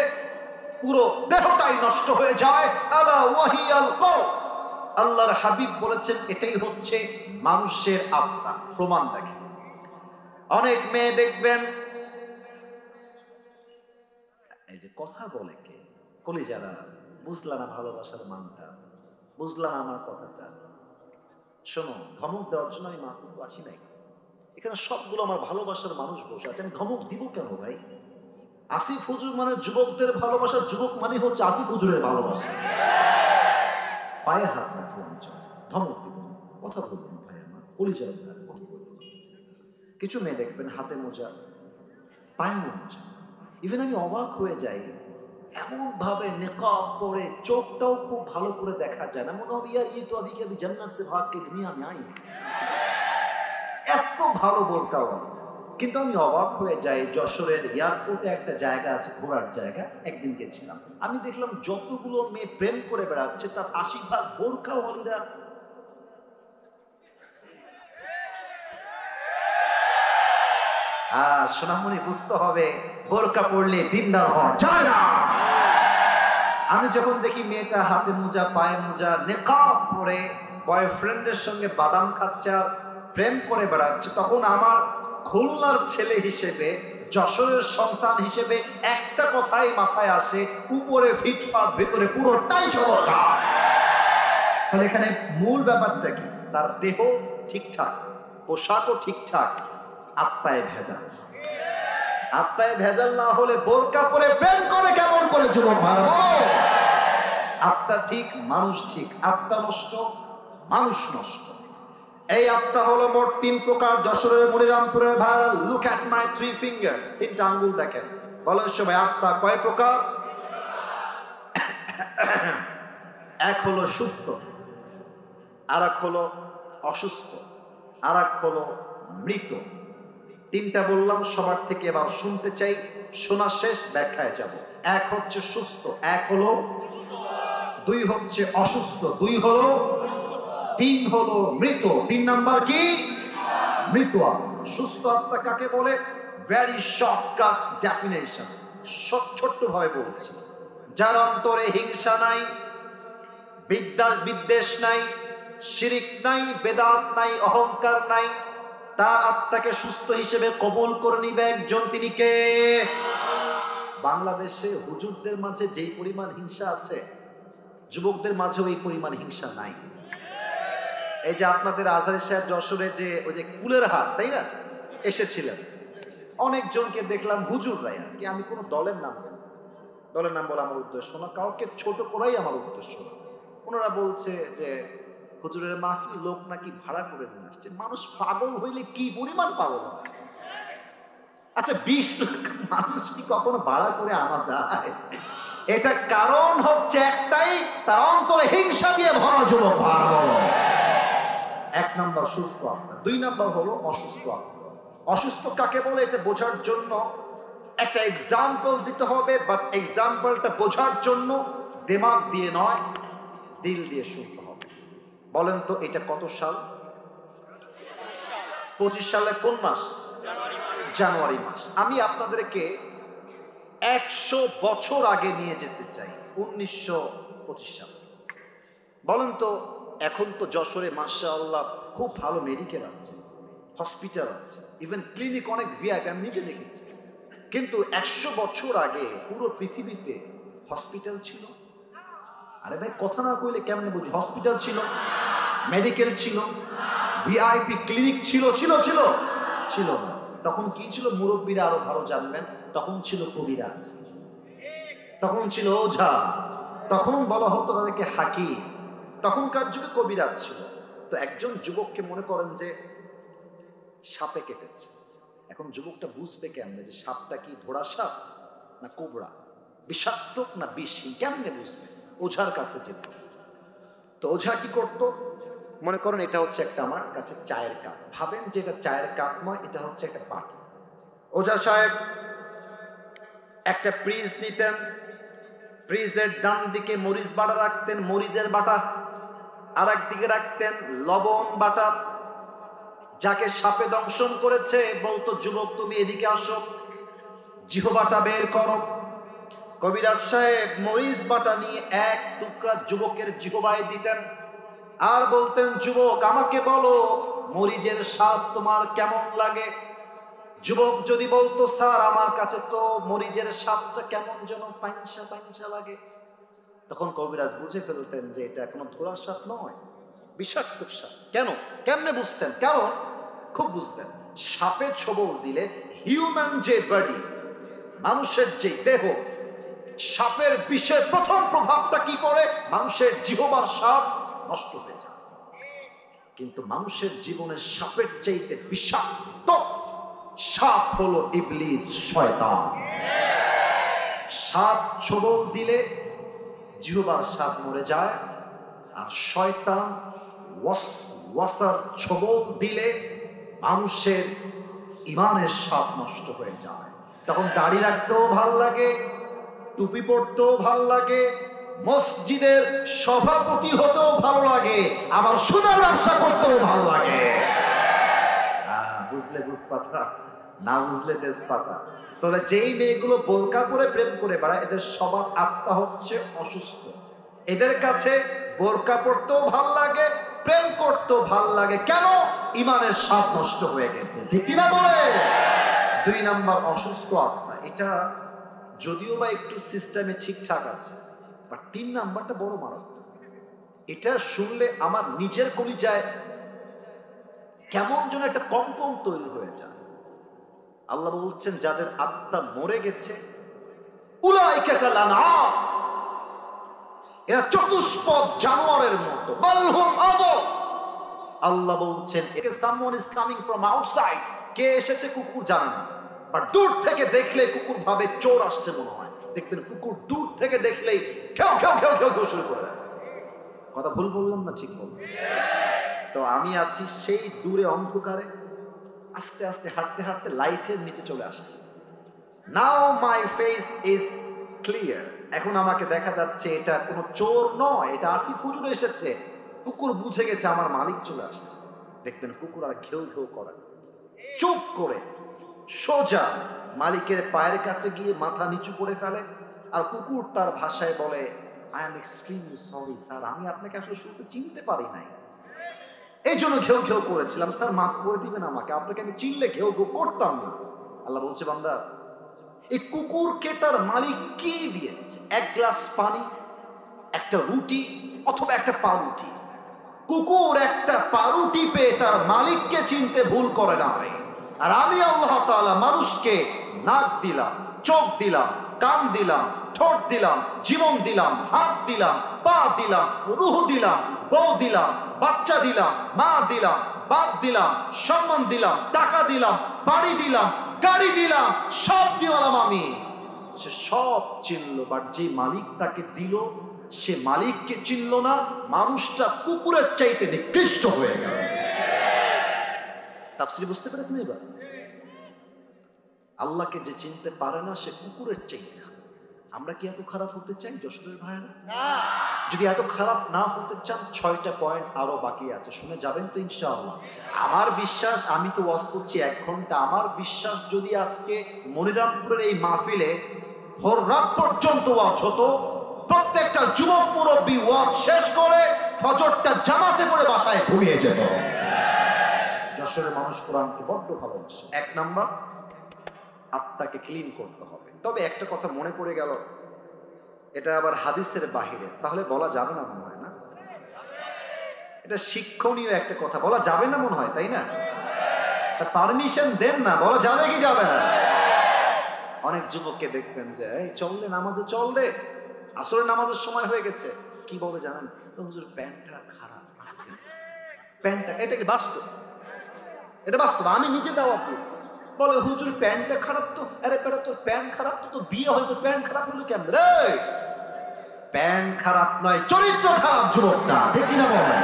পুরো দেহটাই নষ্ট হয়ে যায়। আলা ওয়াহিয়াল কলব, আল্লাহর হাবিব বলেছেন এটাই হচ্ছে মানুষের আত্মা। প্রমাণ দেখেন, অনেক মেয়ে দেখবেন এই যে কথা বলে কে কলিজারা, বুঝলা না ভালোবাসার মানটা, বুঝলা না আমার কথাটা। শোনো, ধমক দেওয়ার জন্য আমি মাহফিল আসি নাই, এখানে সবগুলো আমার ভালোবাসার মানুষ বসে আছে, আমি ধমক দিব কেন ভাই? আসিফ হুজুর মানে যুবকদের ভালোবাসা, যুবক মানে হচ্ছে আসিফ হুজুরের ভালোবাসা। পায়ে হাত রাখলাম, ধমক দিব, কথা বলবেন ভাই আমার কলিজার কথা বলবেন। কিছু মেয়ে দেখবেন হাতে মোজা, পায়ে মোজা, ইভেন আমি অবাক হয়ে যাই, এমন ভাবে নিকাব পরে চোখটাও খুব ভালো করে দেখা যায় না, মনে হবে ইয়ার এই তো আবি কবি জান্নাত সে ভাগ কে দুনিয়া মে আই, এত ভালো বোরকাওয়ালা। কিন্তু আমি অবাক হয়ে যাই, যশোরের এয়ারপোর্টে একটা জায়গা আছে ঘোরার জায়গা, একদিন গেছিলাম, আমি দেখলাম যতগুলো মেয়ে প্রেম করে বেড়াচ্ছে তার ৮০% বোরকাওয়ালিরা। সোনামণি বুঝতে হবে বোরকা পড়লে দিনদার হওয়া যায় না। আমি যখন দেখি মেয়েটা হাতে মোজা পায়ে মোজা নিকাব পরে বয়ফ্রেন্ডের সঙ্গে বাদাম খাচ্ছে আর প্রেম করে বেড়াচ্ছে, তখন আমার খুলনার ছেলে হিসেবে যশোরের সন্তান হিসেবে একটা কথাই মাথায় আসে, উপরে ফিটফাট ভেতরে পুরোটাই চমৎকার। তাহলে এখানে মূল ব্যাপারটা কি? তার দেহ ঠিকঠাক, পোশাকও ঠিকঠাক, আত্মায় ভেজাল। আত্মায় ভেজাল না হলে বোরকা পরে প্রেম করে কেমন করে যুবক ভাড়া বলো? আত্মা ঠিক, মানুষ ঠিক, আত্মা নষ্ট, মানুষ নষ্ট। এই আত্মা হলো মোট 3 প্রকার। যশোরের মনিরামপুরের ভাড়া, লুক অ্যাট মাই 3 ফিঙ্গার্স, 3টা আঙ্গুল দেখেন, বলেন সবাই আত্মা কয় প্রকার? এক হলো সুস্থ, আর এক হলো অসুস্থ, আর এক হলো মৃত। 3টা বললাম, সবার থেকে এবার শুনতে চাই, শোনা শেষ ব্যাখ্যায় যাব। এক হচ্ছে সুস্থ, এক হলো, 2 হচ্ছে অসুস্থ, 2 হলো, 3 হলো মৃত। 3 নাম্বার কি? মৃত আত্মা। সুস্থ আত্মা কাকে বলে? ভেরি শর্টকাট ডেফিনেশন, ছোট্ট ভাবে বলছি, যার অন্তরে হিংসা নাই, বিদ্বেষ নাই, শিরিক নাই, বেদাত নাই, অহংকার নাই, তার আত্মাকে সুস্থ হিসেবে কবুল করে নিবে একজন, তিনি কে? বাংলাদেশে হুজুরদের মাঝে যেই পরিমাণ হিংসা আছে, যুবকদের মাঝেও এই পরিমাণ হিংসা নাই। এই যে আপনাদের আজহারী সাহেব যশোরে যে ওই যে কুলের হাট, তাই না, এসেছিলেন, অনেকজনকে দেখলাম হুজুররাই আর কি, আমি কোনো দলের নাম বলি, দলের নাম বলা আমার উদ্দেশ্য না, কাউকে ছোট করাই আমার উদ্দেশ্য না। ওনারা বলছে যে হুজুরের মাহফিল লোক নাকি ভাড়া করে নিয়ে আসছে। মানুষ পাগল হইলে কি পরিমাণ পাগল হয়? আচ্ছা 20 লাখ মানুষ কি কখনো ভাড়া করে আনা যায়? এটা কারণ হচ্ছে একটাই, তার অন্তরে হিংসা দিয়ে ভরা যুবক। এক নাম্বার সুস্থ আত্মা, 2 নাম্বার হলো অসুস্থ আত্মা। অসুস্থ কাকে বলে এটা বোঝার জন্য একটা এক্সাম্পল দিতে হবে, বাট এক্সাম্পলটা বোঝার জন্য দিমাগ দিয়ে নয়, দিল দিয়ে শুনতে হবে। বলেন তো এটা কত সাল? 25 সালে কোন মাস? জানুয়ারি মাস। আমি আপনাদেরকে 100 বছর আগে নিয়ে যেতে চাই, 1925 সাল। বলেন তো এখন তো যশোরে মাশাআল্লাহ খুব ভালো মেডিকেল আছে, হসপিটাল আছে, ইভেন ক্লিনিক অনেক ভিআইপি, আমি নিজে দেখেছি। কিন্তু 100 বছর আগে পুরো পৃথিবীতে হসপিটাল ছিল? আরে ভাই কথা না কইলে কেমনে বুঝি? হসপিটাল ছিল, মেডিকেল ছিল, ভিআইপি ক্লিনিক ছিল, ছিল ছিল ছিল না। তখন কি ছিল? মুরব্বীরা আরো ভালো জানবেন, তখন ছিল কবিরাজ, তখন ছিল ওঝা, তখন বলা হতো তাদেরকে হাকিম, তখনকার যুগে কবিরাজ ছিল। তো একজন যুবককে মনে করেন যে সাপে কেটেছে, এখন যুবকটা বুঝবে কেমনে যে সাপটা কি ধোড়া সাপ না কোবরা, বিষাক্ত না বিষহীন, কেমনে বুঝবে? ওঝার কাছে যেত। তো ওঝা কি করতো? মনে করেন এটা হচ্ছে একটা আমার কাছে চায়ের কাপ, ভাবেন যে এটা চায়ের কাপ নয়, এটা হচ্ছে একটা বাটি। ওঝা সাহেব একটা ফ্রিজ নিতেন, ফ্রিজের ডান দিকে মরিচ বাটা রাখতেন, মরিচের বাটা, আর একদিকে রাখতেন লবণ বাটা। যাকে সাপে দংশন করেছে বলতো, যুবক তুমি এদিকে আসো, জিহবাটা বের করো। কবিরাজ সাহেব মরিচ বাটা নিয়ে এক টুকরা যুবকের জিহবায় দিতেন, আর বলতেন যুবক আমাকে বলো মরিচের স্বাদ তোমার কেমন লাগে। যুবক যদি বলতো স্যার আমার কাছে তো মরিচের স্বাদটা কেমন যেন পাইনসা পাইনসা লাগে, তখন কবিরাজ বুঝে ফেলতেন যে এটা কোনো ধোঁড়ার স্বাদ নয়, বিষাক্ত স্বাদ। কেন? কেমনে বুঝতেন? কারণ খুব বুঝতেন, সাপে ছোবল দিলে হিউম্যান যে বডি, মানুষের যে দেহ, সাপের বিষের প্রথম প্রভাবটা কি পড়ে? মানুষের জিহ্বার স্বাদ নষ্ট হয়ে যায়। কিন্তু মানুষের জীবনে সাপের চাইতে বিষাক্ত সাপ হলো ইবলিস, শয়তান। সাপ ছোবল দিলে জিহ্বার স্বাদ মরে যায়, আর শয়তান ওয়াসার ছোবল দিলে মানুষের ইমানের স্বাদ নষ্ট হয়ে যায়। তখন দাড়ি রাখতেও ভাল লাগে, টুপি পড়তেও ভাল লাগে, মসজিদের সভাপতি হতেও ভালো লাগে, আবার সুদের ব্যবসা করতেও ভালো লাগে। বুঝলে বুঝপাতা, না বুঝলে তেজপাতা। তবে যেই মেয়েগুলো বোরকা পরে প্রেম করে বেড়ায়, এদের সবার আত্মা হচ্ছে অসুস্থ। এদের কাছে বোরকা পড়তেও ভাল লাগে, প্রেম করতেও ভাল লাগে। কেন? ইমানের স্বাদ নষ্ট হয়ে গেছে, ঠিক কিনা বলে? 2 নাম্বার অসুস্থ আত্মা, এটা যদিও বা একটু সিস্টেমে ঠিকঠাক আছে, বাট 3 নাম্বারটা বড় মারাত্মক। এটা শুনলে আমার নিজের কলিজায় কেমন যেন একটা কম্পন তৈরি হয়ে যায়। আল্লাহ বলছেন যাদের আত্মা মরে গেছে, উলাইকা কাল আনআম, এরা চতুষ্পদ জানোয়ারের মতো, বালহুম আযাব। আল্লাহ বলছেন someone is coming from outside, কে এসেছে কুকুর জানে না, বাট দূর থেকে দেখলে কুকুর ভাবে চোর আসছে মনে হয়। দেখবেন কুকুর দূর থেকে দেখলেই খেউ খেউ খেউ খেউ খেউ শুরু করে দেয়। কথা ভুল বললাম না ঠিক বললাম? তো আমি আছি সেই দূরে অন্ধকারে, আস্তে আস্তে হাঁটতে হাঁটতে লাইটের নিচে চলে আসছে। নাও মাই ফেস ইজ ক্লিয়ার, এখন আমাকে দেখা যাচ্ছে এটা কোনো চোর নয়, এটা আসিফ হুজুর এসেছে। কুকুর বুঝে গেছে আমার মালিক চলে আসছে। দেখবেন কুকুর আর ঘেউ ঘেউ করে, চুপ করে সোজা মালিকের পায়ের কাছে গিয়ে মাথা নিচু করে ফেলে, আর কুকুর তার ভাষায় বলে I am extremely sorry sir, আমি আপনাকে আসলে শুরুতে চিনতে পারি নাই, এই জন্য ঘেউ ঘেউ করেছিলাম, স্যার মাফ করে দিবেন আমাকে, আপনাকে আমি চিনলে ঘেউ ঘেউ করতাম না। আল্লাহ বলছে, বান্দা এই কুকুরকে তার মালিক কি দিয়েছে? এক গ্লাস পানি, একটা রুটি, অথবা একটা পাউরুটি। কুকুর একটা পাউরুটি পেয়ে তার মালিককে চিনতে ভুল করে না। আর আমি আল্লাহ তাআলা মানুষকে নাক দিলাম, চোখ দিলাম, কান দিলাম, ঠোঁট দিলাম, জীবন দিলাম, হাত দিলাম, পা দিলাম, রূহ দিলাম, বউ দিলাম, বাচ্চা দিলাম, মা দিলাম, বাপ দিলাম, সম্মান দিলাম, টাকা দিলাম, বাড়ি দিলাম, গাড়ি দিলাম, সব দিলাম আমি। সে সব চিনল, বাট যে মালিক তাকে দিল সে মালিককে চিনল না। মানুষটা কুকুরের চাইতে নিকৃষ্ট হয়ে গেল। তাফসীর বুঝতে পেরেছেন? এবার আল্লাহকে যে চিনতে পারে না সে কুকুরের চাইতে খারাপ। আমরা কি এত খারাপ হতে চাই যশোরের ভাইরা? যদি এত খারাপ না হতে চান, 6টা পয়েন্ট আরো বাকি আছে, শুনে যাবেন তো ইনশাআল্লাহ। আমার বিশ্বাস, আমি তো ওয়াজ করছি 1 ঘন্টা, আমার বিশ্বাস যদি আজকে মনিরামপুরের এই মাহফিলে ভোর রাত পর্যন্ত ওয়াজ হতো, প্রত্যেকটা যুবক মুরব্বী ওয়াজ শেষ করে ফজরটা জামাতে পড়ে বাসায় ঘুমিয়ে যেত। যশোরের মানুষ কোরআনকে বড্ড ভালোবাসে। 1 নাম্বার, আত্মাকে ক্লিন করতে হবে। তবে একটা কথা মনে পড়ে গেল, এটা আবার হাদিসের বাহিরে, তাহলে বলা যাবে না মনে হয়, না? এটা শিক্ষণীয় একটা কথা, বলা যাবে না মনে হয়, তাই না? পারমিশন দেন না, বলা যাবে কি যাবে না? অনেক যুবককে দেখবেন যে এই চললে নামাজে, চললে আসরের নামাজের সময় হয়ে গেছে, কি বলে জানেন? হুজুর প্যান্টটা খারাপ আজকে, প্যান্টটা। এটা কি বাস্তব? এটা বাস্তব, আমি নিজে দাওয়াত দিয়েছি। বলে হুজুর প্যান্টটা খারাপ তো। আরে বেটা, তোর প্যান্ট খারাপ তো, তোর বিয়ে হয়তো প্যান্ট খারাপ হলো কেমন রে? প্যান্ট খারাপ নয়, চরিত্র খারাপ যুবকটা, ঠিক কিনা বলেন?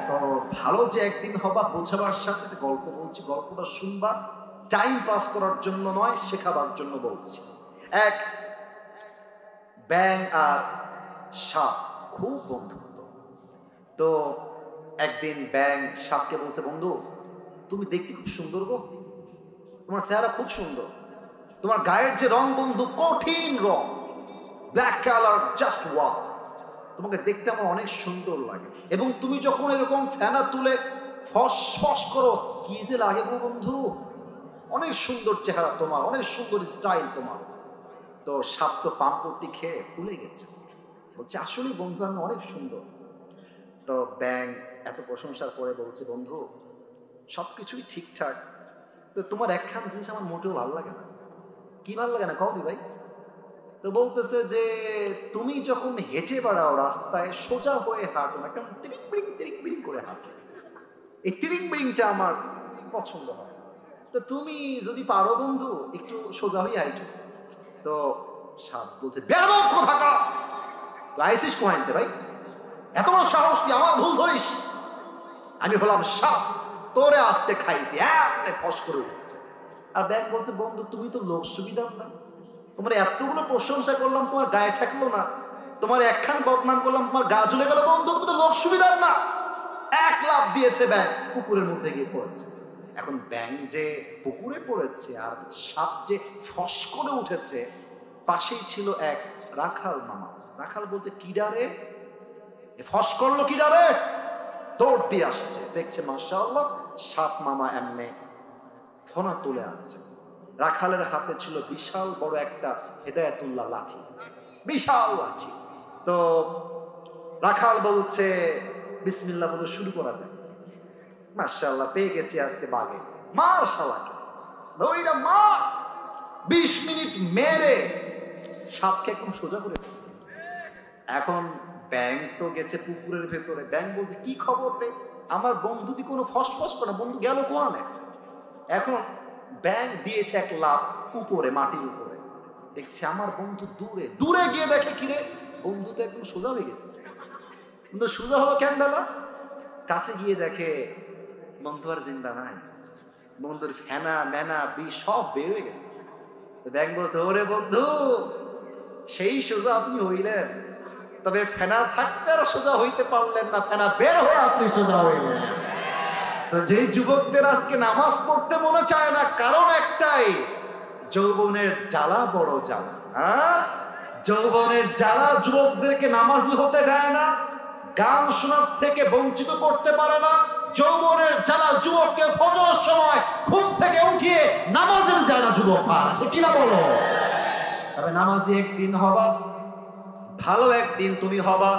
তো ভালো যে একদিন হবা, বোঝাবার সাথে গল্প বলছি, গল্পটা শুনবা, টাইম পাস করার জন্য নয়, শেখাবার জন্য বলছি। এক ব্যাঙ আর সাপ খুব বন্ধুত্ব। তো একদিন ব্যাঙ সাপকে বলছে, বন্ধু তুমি দেখতে খুব সুন্দর গো, তোমার চেহারা খুব সুন্দর, তোমার গায়ের যে রং বন্ধু, কঠিন রং, ব্ল্যাক কালার, জাস্ট ওয়াও, তোমাকে দেখতে আমার অনেক সুন্দর লাগে, এবং তুমি যখন এরকম ফেনা তুলে ফস ফস করো, কি যে লাগে গো বন্ধু, অনেক সুন্দর চেহারা তোমার, অনেক সুন্দর স্টাইল তোমার। তো সাপ তো পাম্পটি খেয়ে ফুলে গেছে, বলছে আসলে বন্ধু আমি অনেক সুন্দর। তো ব্যাঙ এত প্রশংসার পরে বলছে, বন্ধু সবকিছুই ঠিকঠাক, তো তোমার একখান জিনিস আমার মোটেও ভালো লাগে না। কি ভালো লাগে না কও দি ভাই? তো বলতেছে যে তুমি যখন হেঁটে বেড়াও রাস্তায়, সোজা হয়ে হাঁটো না, কেমন তিরিং বিরিং করে হাঁটো, এই তিরিং বিরিংটা আমার পছন্দ হয়। তো তুমি যদি পারো বন্ধু একটু সোজা হয়ে হাঁটো। তো সাপ বলছে, বেয়াদব কোথাকার, তুই আইসিস কোহাইতে ভাই, এত বড় সাহস তুই আমার ভুল ধরিস? আমি হলাম সাপ, তোরে আসতে খাইছি, ফস করে উঠছে। আর ব্যাগ বলছে, বন্ধু তুমি তো লোক সুবিধার না, তোমার এতগুলো প্রশংসা করলাম, তোমার গায়ে ঠেকলো না, তোমার একখান বদনাম করলাম, তোমার গা ঝুলে গেল, বন্ধু তুমি তো লোক সুবিধার না। 1 লাফ দিয়েছে ব্যাং, পুকুরের মধ্যে গিয়ে পড়েছে। এখন ব্যাং যে পুকুরে পড়েছে আর সাপ যে ফস করে উঠেছে, পাশেই ছিল এক রাখাল মামা। রাখাল বলছে, কিডারে ফস করলো, কিডারে? দৌড় দিয়ে আসছে, দেখছে মাশাআল্লাহ সাপ মামা এমনে ফনা তুলে আছে। রাখালের হাতে ছিল বিশাল বড় একটা হেদায়েতুল্লাহ লাঠি, বিশাল লাঠি। তো রাখাল বলছে, বিসমিল্লাহ বলে শুরু করা যায়। মাশাআল্লাহ পেয়ে গেছি আজকে বাগে, মার শালাকে, দইরা মা। 20 মিনিট মেরে সাপকে একদম সোজা করে দিয়েছে। এখন ব্যাং তো গেছে পুকুরের ভেতরে, ব্যাং বলছে, কি খবর রে, আমার বন্ধু দি কোনো ফসফস করে, বন্ধু গেল কোয়ানে? এখন ব্যাং দিয়েছে 1 লাফ উপরে, মাটির উপরে, দেখছে আমার বন্ধু দূরে দূরে গিয়ে দেখে, কিরে বন্ধু তো একদম সোজা হয়ে গেছে। কিন্তু সোজা হলো কেন বেলা? কাছে গিয়ে দেখে বন্ধু আর জিন্দা নাই, বন্ধুর ফেনা মেনা বিষ সব বের হয়ে গেছে। তো ব্যাং বলছে, ওরে বন্ধু সেই সোজা আপনি হইলেন, তবে ফেনা থাকতে আর সোজা হইতে পারলেন না, ফেনা বের হয়ে আপনি সোজা হইলেন। যে যুবকদের আজকে নামাজ পড়তে মনে চায় না, কারণ একটাই, যৌবনের জ্বালা বড় জ্বালা। যৌবনের জ্বালা যুবকদেরকে নামাজি হতে দেয় না, গান শোনার থেকে বঞ্চিত করতে পারে না, যৌবনের যারা যুবককে ফজরের সময় ঘুম থেকে উঠিয়ে নামাজের যায় না যুবক, ঠিক কিনা বলো? তবে নামাজি একদিন হবা, ভালো একদিন তুমি হবা,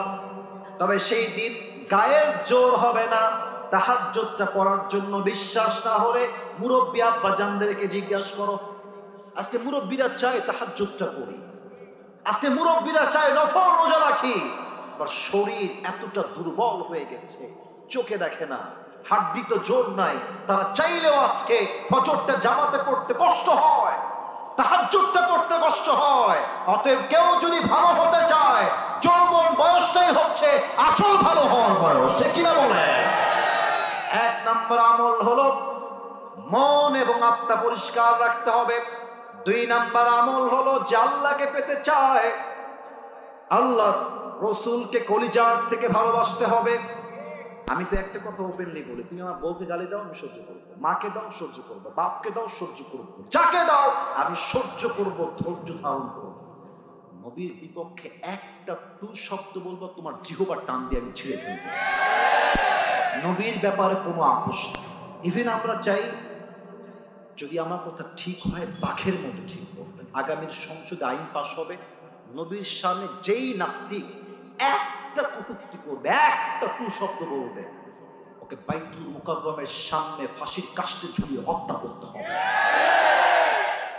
তবে সেই দিন গায়ের জোর হবে না। তাহাজ্জুদটা পড়ার জন্য বিশ্বাস না হলে মুরব্বী আব্বা জানদেরকে জিজ্ঞাসা করো। আজকে মুরব্বীরা চায় তাহাজ্জুদটা পড়ি, আজকে মুরব্বীরা চায় নফল রোজা রাখি, আর শরীর এতটা দুর্বল হয়ে গেছে, চোখে দেখে না, হাড্ডি তো জোর নাই, তারা চাইলেও আজকে ফজরটা জামাতে পড়তে কষ্ট হয়, তাহাজ্জুদটা পড়তে কষ্ট হয়। অতএব কেউ যদি ভালো হতে চায়, যৌবন বয়সটাই হচ্ছে আসল ভালো হওয়ার বয়স, ঠিক কিনা বলে? এক নম্বর আমল হলো মন এবং আত্মা পরিষ্কার রাখতে হবে। দুই নাম্বার আমল হলো যে আল্লাহকে পেতে চায়, আল্লাহ রসুলকে কলিজার থেকে ভালোবাসতে হবে। আমি তো একটা কথা ওপেনলি বলি, তুমি আমার বউকে গালি দাও আমি সহ্য করবো, মাকে দাও সহ্য করবো, বাপকে দাও সহ্য করবো, যাকে দাও আমি সহ্য করবো, ধৈর্য ধারণ করবো। নবীর বিপক্ষে একটা টু শব্দ বলবো, তোমার জিহ্বার টান দিয়ে আমি ছিঁড়ে ফেলবো। নবীর ব্যাপারে কোনো আপোষ নেই। ইভেন আমরা চাই যদি আমার কথা ঠিক হয় বাঘের মতো ঠিক করবেন। আগামীর সংসদে আইন পাশ হবে, নবীর সামনে যেই নাস্তিক একটা কটূক্তি করবে, একটা টু শব্দ বলবে, ওকে বাইতুল মুকাররমের সামনে ফাঁসির কাস্টে ঝুলিয়ে হত্যা করতে হবে।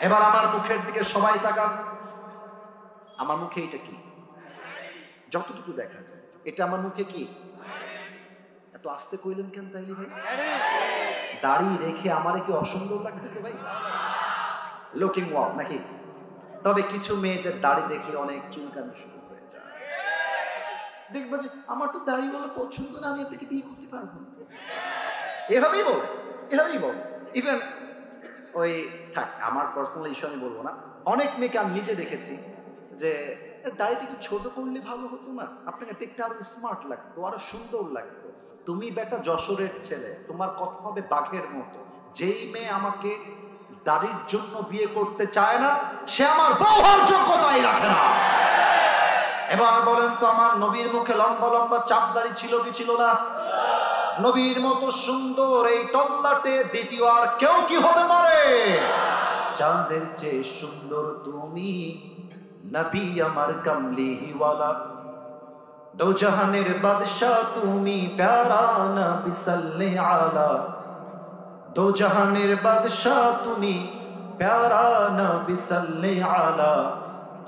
এবার আমার মুখের দিকে সবাই তাকান। আমার মুখে এটা কি? যতটুকু দেখা যায় এটা আমার মুখে কি? এত আস্তে কইলেন কেন তাইলে ভাই? দাড়ি রেখে আমারে কি অসুন্দর লাগতেছে ভাই? লুকিং ওয়াও নাকি? তবে কিছু মেয়েদের দাড়ি দেখলে অনেক চুলকানি শুরু হয়ে যায়। দেখবা যে আমার তো দাড়িওয়ালা পছন্দ না, আমি আপনাকে বিয়ে করতে পারবো না। এভাবেই বল, এভাবেই বল। ইভেন ওই থাক, আমার পার্সোনাল ইস্যু আমি বলবো না। অনেক মেয়েকে আমি নিজে দেখেছি যে দাড়িটা একটু ছোট করলে ভালো হতো না, আপনাকে দেখতে আরো স্মার্ট লাগতো, আরো সুন্দর লাগতো। তুমি বেটা যশোরের ছেলে, তোমার কথা হবে বাঘের মতো। যেই মেয়ে আমাকে দাড়ির জন্য বিয়ে করতে চায় না, সে আমার বউ হওয়ার যোগ্যতাই রাখে না। এবার বলেন তো, আমার নবীর মুখে লম্বা লম্বা চাপ দাড়ি ছিল কি ছিল না? নবীর মতো সুন্দর এই তল্লাটে দ্বিতীয় আর কেউ কি হতে পারে? চাঁদের চেয়ে সুন্দর তুমি, নবী আমার কামলিওয়ালা, দো জাহানের বাদশা তুমি, প্যারা নবী সাল্লে আলা। দো জাহানের বাদশা তুমি, প্যারা নবী সাল্লে আলা।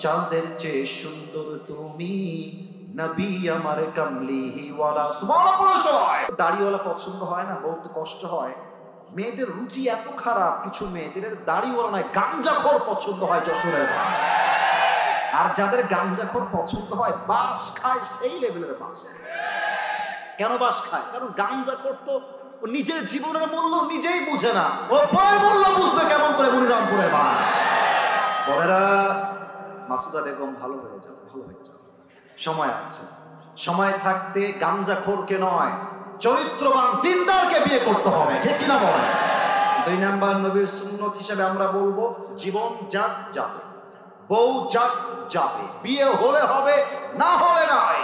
চাঁদের চেয়ে সুন্দর তুমি, নবী আমার কামলিওয়ালা। সুবহানাল্লাহ। দাড়িওয়ালা পছন্দ হয় না, বলতে কষ্ট হয়। মেয়েদের রুচি এত খারাপ, কিছু মেয়েদের দাড়িওয়ালা নয় গাঞ্জাখোর পছন্দ হয় যশোরের। আর যাদের গাঞ্জাখোর পছন্দ হয়, বাস খায় সেই লেভেলের বাস। কেন বাস খায়? কারণ গাঞ্জাখোর তো ও নিজের জীবনের মূল্য নিজেই বুঝে না, ও বইয়ের মূল্য বুঝবে কেমন করে? মনিরামপুরে মা বলেরা, মাসুদা বেগম ভালো হয়ে যাবে, ভালো হয়ে যাবে, সময় আছে। সময় থাকতে গাঞ্জাখোরকে নয়, চরিত্রবান দিনদারকে বিয়ে করতে হবে, ঠিক কিনা বলেন? দুই নাম্বার নবীর সুন্নত হিসেবে আমরা বলবো, জীবন যাক যাবে, বউ যাক যাবে, বিয়ে হলে হবে, না হলে নাই।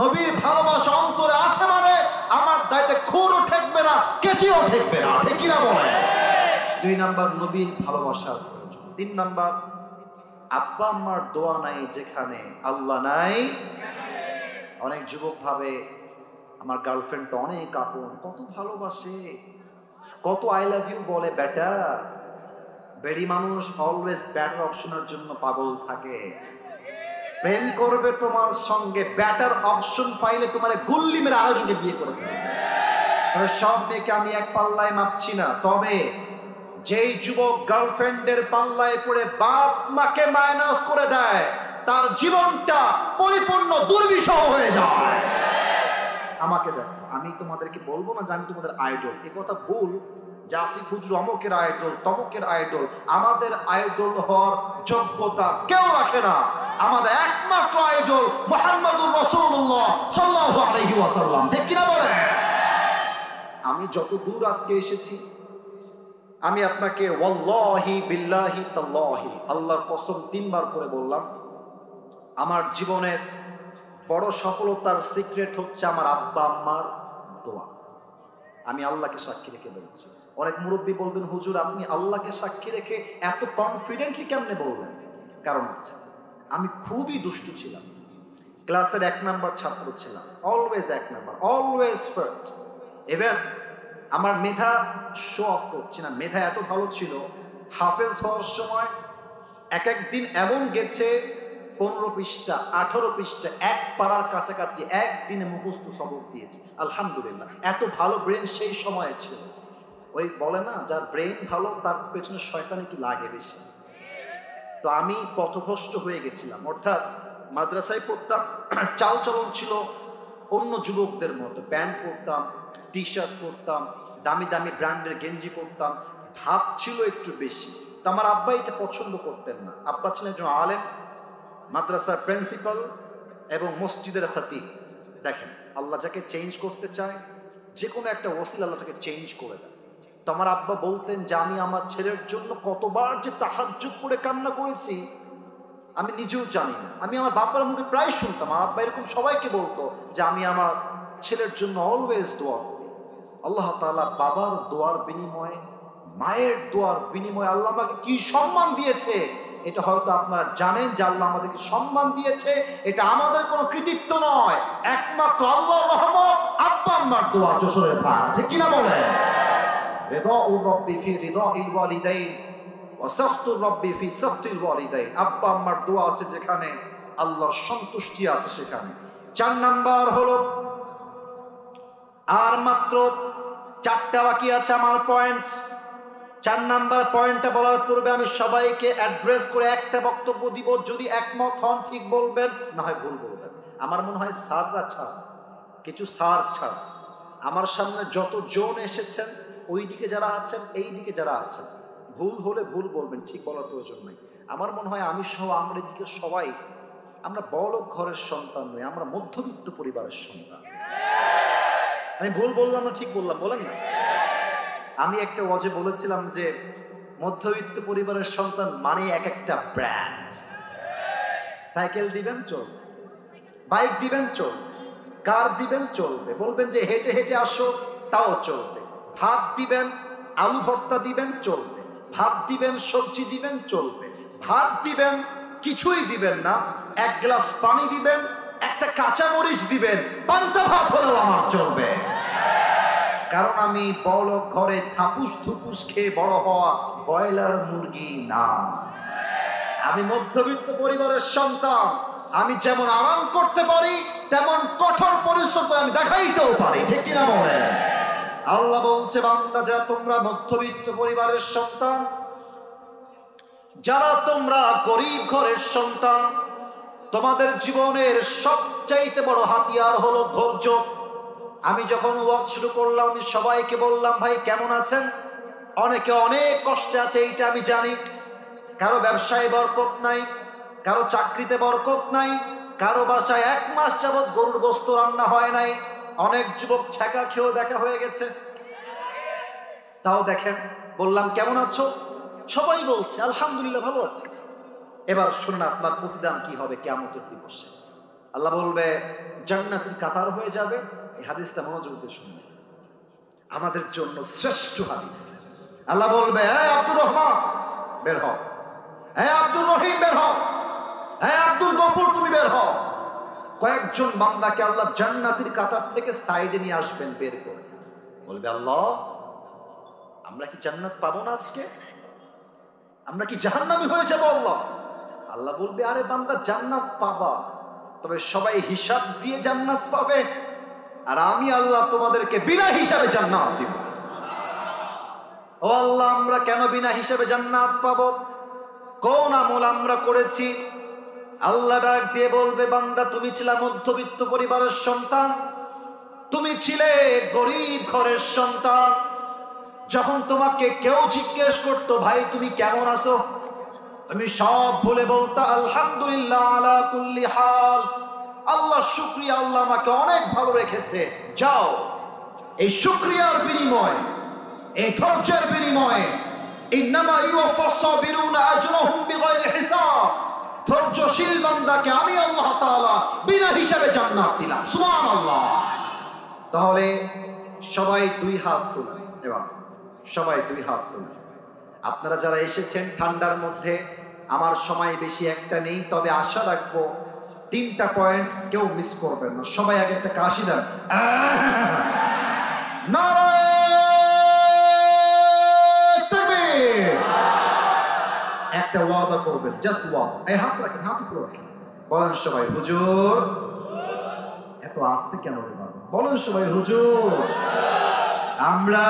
নবীর ভালোবাসা অন্তরে আছে মানে আমার দায়িত্বে খুরও ঠেকবে না, কেচিও ঠেকবে না, ঠিক কিনা বলেন? দুই নাম্বার নবীর ভালোবাসার প্রয়োজন। তিন নাম্বার, আব্বা আম্মার দোয়া নাই যেখানে, আল্লাহ নাই। অনেক যুবক ভাবে আমার গার্লফ্রেন্ড তো অনেক আপন, কত ভালোবাসে, কত আই লাভ ইউ বলে। বেটা, বেড়ি মানুষ অলওয়েজ ব্যাটার অপশনের জন্য পাগল থাকে। প্রেম করবে তোমার সঙ্গে, ব্যাটার অপশন পাইলে তোমার গুল্লি মেরে আরেকজনকে বিয়ে করে ফেলবে। তবে সব মেয়েকে আমি এক পাল্লায় মাপছি না, তবে যেই যুবক গার্লফ্রেন্ডের পাল্লায় পড়ে বাপ মাকে মাইনাস করে দেয়, তার জীবনটা পরিপূর্ণ দুর্বিষহ হয়ে যায়। আমাকে দেখো, আমি তোমাদেরকে বলবো না যে আমি তোমাদের আইডল, এ কথা ভুল। জাসিফ হুজুর অমকের আইডল, তমকের আইডল। আমাদের আইডল হওয়ার যোগ্যতা কেউ রাখে না। আমাদের একমাত্র আইডল মুহাম্মদুর রাসূলুল্লাহ সাল্লাল্লাহু আলাইহি ওয়াসাল্লাম, ঠিক কিনা বলেন? আমি যত দূর আজকে এসেছি, আমি আপনাকে ওয়াল্লাহি বিল্লাহি তাল্লাহি, আল্লাহর কসম 3 বার করে বললাম, আমার জীবনের বড় সফলতার সিক্রেট হচ্ছে আমার আব্বা আম্মার দোয়া। আমি আল্লাহকে সাক্ষী রেখে বলছি। অনেক মুরব্বী বলবেন, হুজুর আপনি আল্লাহকে সাক্ষী রেখে এত কনফিডেন্টলি কেমনে বললেন? কারণ আছে, আমি খুবই দুষ্টু ছিলাম, ক্লাসের 1 নাম্বার ছাত্র ছিলাম, অলওয়েজ 1 নাম্বার, অলওয়েজ ফার্স্ট। এবার আমার মেধা শো অফ করছি না, মেধা এত ভালো ছিল, হাফেজ হওয়ার সময় এক দিন এমন গেছে 15 পৃষ্ঠা 18 পৃষ্ঠা এক পাড়ার কাছাকাছি একদিনে মুখস্থ সবক দিয়েছি, আলহামদুলিল্লাহ। এত ভালো ব্রেন সেই সময়ে ছিল। ওই বলে না, যার ব্রেন ভালো তার পেছনে শয়তান একটু লাগে বেশি। তো আমি পথভ্রষ্ট হয়ে গেছিলাম, অর্থাৎ মাদ্রাসায় পড়তাম, চালচলন ছিল অন্য যুবকদের মতো, প্যান্ট পরতাম, টি শার্ট পরতাম, দামি দামি ব্র্যান্ডের গেঞ্জি পরতাম, ভাব ছিল একটু বেশি। তো আমার আব্বা এটা পছন্দ করতেন না। আব্বা ছিলেন একজন আলেম, মাদ্রাসার প্রিন্সিপাল এবং মসজিদের খতিব। দেখেন, আল্লাহ যাকে চেঞ্জ করতে চায়, যে কোনো একটা ওসিলা আল্লাহ তাকে চেঞ্জ করে দেয়। তো আমার আব্বা বলতেন যে আমি আমার ছেলের জন্য কতবার যে তাহাজ্জুদ করে কান্না করেছি আমি নিজেও জানি না। আমি আমার বাবার মুখে প্রায় শুনতাম, আমার আব্বা এরকম সবাইকে বলতো যে আমি আমার ছেলের জন্য অলওয়েজ দোয়া করি। আল্লাহ তাআলা বাবার দোয়ার বিনিময়ে, মায়ের দোয়ার বিনিময়ে আল্লাহ আমাকে কি সম্মান দিয়েছে এটা হয়তো আপনারা জানেন, যে আল্লাহ আমাদেরকে সম্মান দিয়েছে। এটা আমাদের কোনো কৃতিত্ব নয়, একমাত্র আল্লাহর রহমত, আব্বা আম্মার দোয়া। যশোরের ভাই ঠিক কিনা বলেন? রিদাউর রাব্বি ফি রিদাইল ওয়ালিদাইন ওয়া সাখতুর রাব্বি ফি সাখতিল ওয়ালিদাইন। আব্বা আম্মার দোয়া আছে যেখানে, আল্লাহর সন্তুষ্টি আছে সেখানে। 4 নাম্বার হলো, আর মাত্র 4টা বাকি আছে আমার পয়েন্ট। 4 নাম্বার পয়েন্টটা বলার পূর্বে আমি সবাইকে অ্যাড্রেস করে একটা বক্তব্য দিব, যদি একমত হন ঠিক বলবেন, না হয় ভুল বলবেন। আমার মনে হয় স্যাররা ছাড়, কিছু স্যার ছাড়, আমার সামনে যত জন এসেছেন, ওই দিকে যারা আছেন, এই দিকে যারা আছেন, ভুল হলে ভুল বলবেন, ঠিক বলার প্রয়োজন নাই। আমার মনে হয় আমি সহ আমরা এদিকে সবাই, আমরা বড়লোক ঘরের সন্তান নই, আমরা মধ্যবিত্ত পরিবারের সন্তান। আমি ভুল বললাম না ঠিক বললাম? বলেন না। আমি একটা ওয়াজে বলেছিলাম যে মধ্যবিত্ত পরিবারের সন্তান মানে এক একটা ব্র্যান্ড। সাইকেল দিবেন চলবে, বাইক দিবেন চলবে, কার দিবেন চলবে, বলবেন যে হেঁটে হেঁটে আসো তাও চলবে, ভাত দিবেন, আলু ভর্তা দিবেন চলবে, ভাত দিবেন, সবজি দিবেন চলবে, ভাত দিবেন, কিছুই দিবেন না, 1 গ্লাস পানি দিবেন, একটা কাঁচামরিচ দিবেন, পান্তা ভাত হলেও আমার চলবে। কারণ আমি বড়লোক ঘরে থাপুস থুপুস খেয়ে বড় হওয়া ব্রয়লার মুরগি না, আমি মধ্যবিত্ত পরিবারের সন্তান। আমি যেমন আরাম করতে পারি তেমন কঠোর পরিশ্রম করে আমি দেখাইতেও পারি, ঠিক কিনা বলেন? আল্লাহ বলছে, বান্দা যারা তোমরা মধ্যবিত্ত পরিবারের সন্তান, যারা তোমরা গরিব ঘরের সন্তান, তোমাদের জীবনের সবচাইতে বড় হাতিয়ার হলো ধৈর্য। আমি যখন ওয়াজ শুরু করলাম, আমি সবাইকে বললাম, ভাই কেমন আছেন? অনেকে অনেক কষ্টে আছে, এইটা আমি জানি। কারো ব্যবসায় বরকত নাই, কারো চাকরিতে বরকত নাই, কারো বাসায় 1 মাস যাবৎ গরুর গোশত রান্না হয় নাই, অনেক যুবক ছ্যাঁকা খেয়েও দেখা হয়ে গেছে। তাও দেখেন, বললাম কেমন আছো? সবাই বলছে আলহামদুলিল্লাহ ভালো আছে। এবার শুনুন আপনার প্রতিদান কি হবে কিয়ামতের দিবসে। আল্লাহ বলবে জান্নাতের কাতার হয়ে যাবে। এই হাদিসটা মনোযোগ দিয়ে শুনবেন, আমাদের জন্য শ্রেষ্ঠ হাদিস। আল্লাহ বলবে, হে আব্দুর রহমান বের হও, হে আব্দুর রহিম বের হও, হে আব্দুল গফুর তুমি বের হও। কয়েকজন বান্দাকে আল্লাহ জান্নাতের কাতার থেকে সাইডে নিয়ে আসবেন বের করে। বলবে, আল্লাহ আমরা কি জান্নাত পাবো না আজকে? আমরা কি জাহান্নামী হয়ে যাবো? আল্লাহ আল্লাহ বলবে, আরে বান্দা জান্নাত পাবা, তবে সবাই হিসাব দিয়ে জান্নাত পাবে, আর আমি আল্লাহ তোমাদেরকে বিনা হিসাবে জান্নাত দিব। ও আল্লাহ, আমরা কেন বিনা হিসাবে জান্নাত পাবো? কোন আমল আমরা করেছি? আল্লাহ ডাক দিয়ে বলবে, বান্দা তুমি ছিলে মধ্যবিত্ত পরিবারের সন্তান, তুমি ছিলে গরিব ঘরের সন্তান। যখন তোমাকে কেউ জিজ্ঞেস করতো, ভাই তুমি কেমন আছো, তুমি সব ভুলে বলতা আলহামদুলিল্লাহ আলা কুল্লি হাল, আল্লাহ শুকরিয়া, আল্লাহ আমাকে অনেক ভালো রেখেছে। যাও, এই শুকরিয়ার বিনিময়ে, এই ধৈর্যের বিনিময়ে, ইন্নামা ইউওয়াফাস সাবিরুনা আজরাহুম বিগাইরি হিসাব, ধৈর্যশীল বান্দাকে আমি আল্লাহ তাআলা বিনা হিসাবে জান্নাত দিলাম। সুবহানাল্লাহ। তাহলে সবাই দুই হাত তুলেন। এবার সবাই দুই হাত তুলেন। আপনারা যারা এসেছেন ঠান্ডার মধ্যে, আমার সময় বেশি একটা নেই, তবে আশা রাখবো 3টা পয়েন্ট কেউ মিস করবেন না। সবাই আগে একটা কাশি দেন। নারায়ে তাকবীর। একটা ওয়াদা করবেন, জাস্ট ওয়াদা। এই হাত রাখেন, হাত উপরে রাখেন। বলেন সবাই হুজুর। এত আস্তে কেন রে বাবা? বলেন সবাই হুজুর, আমরা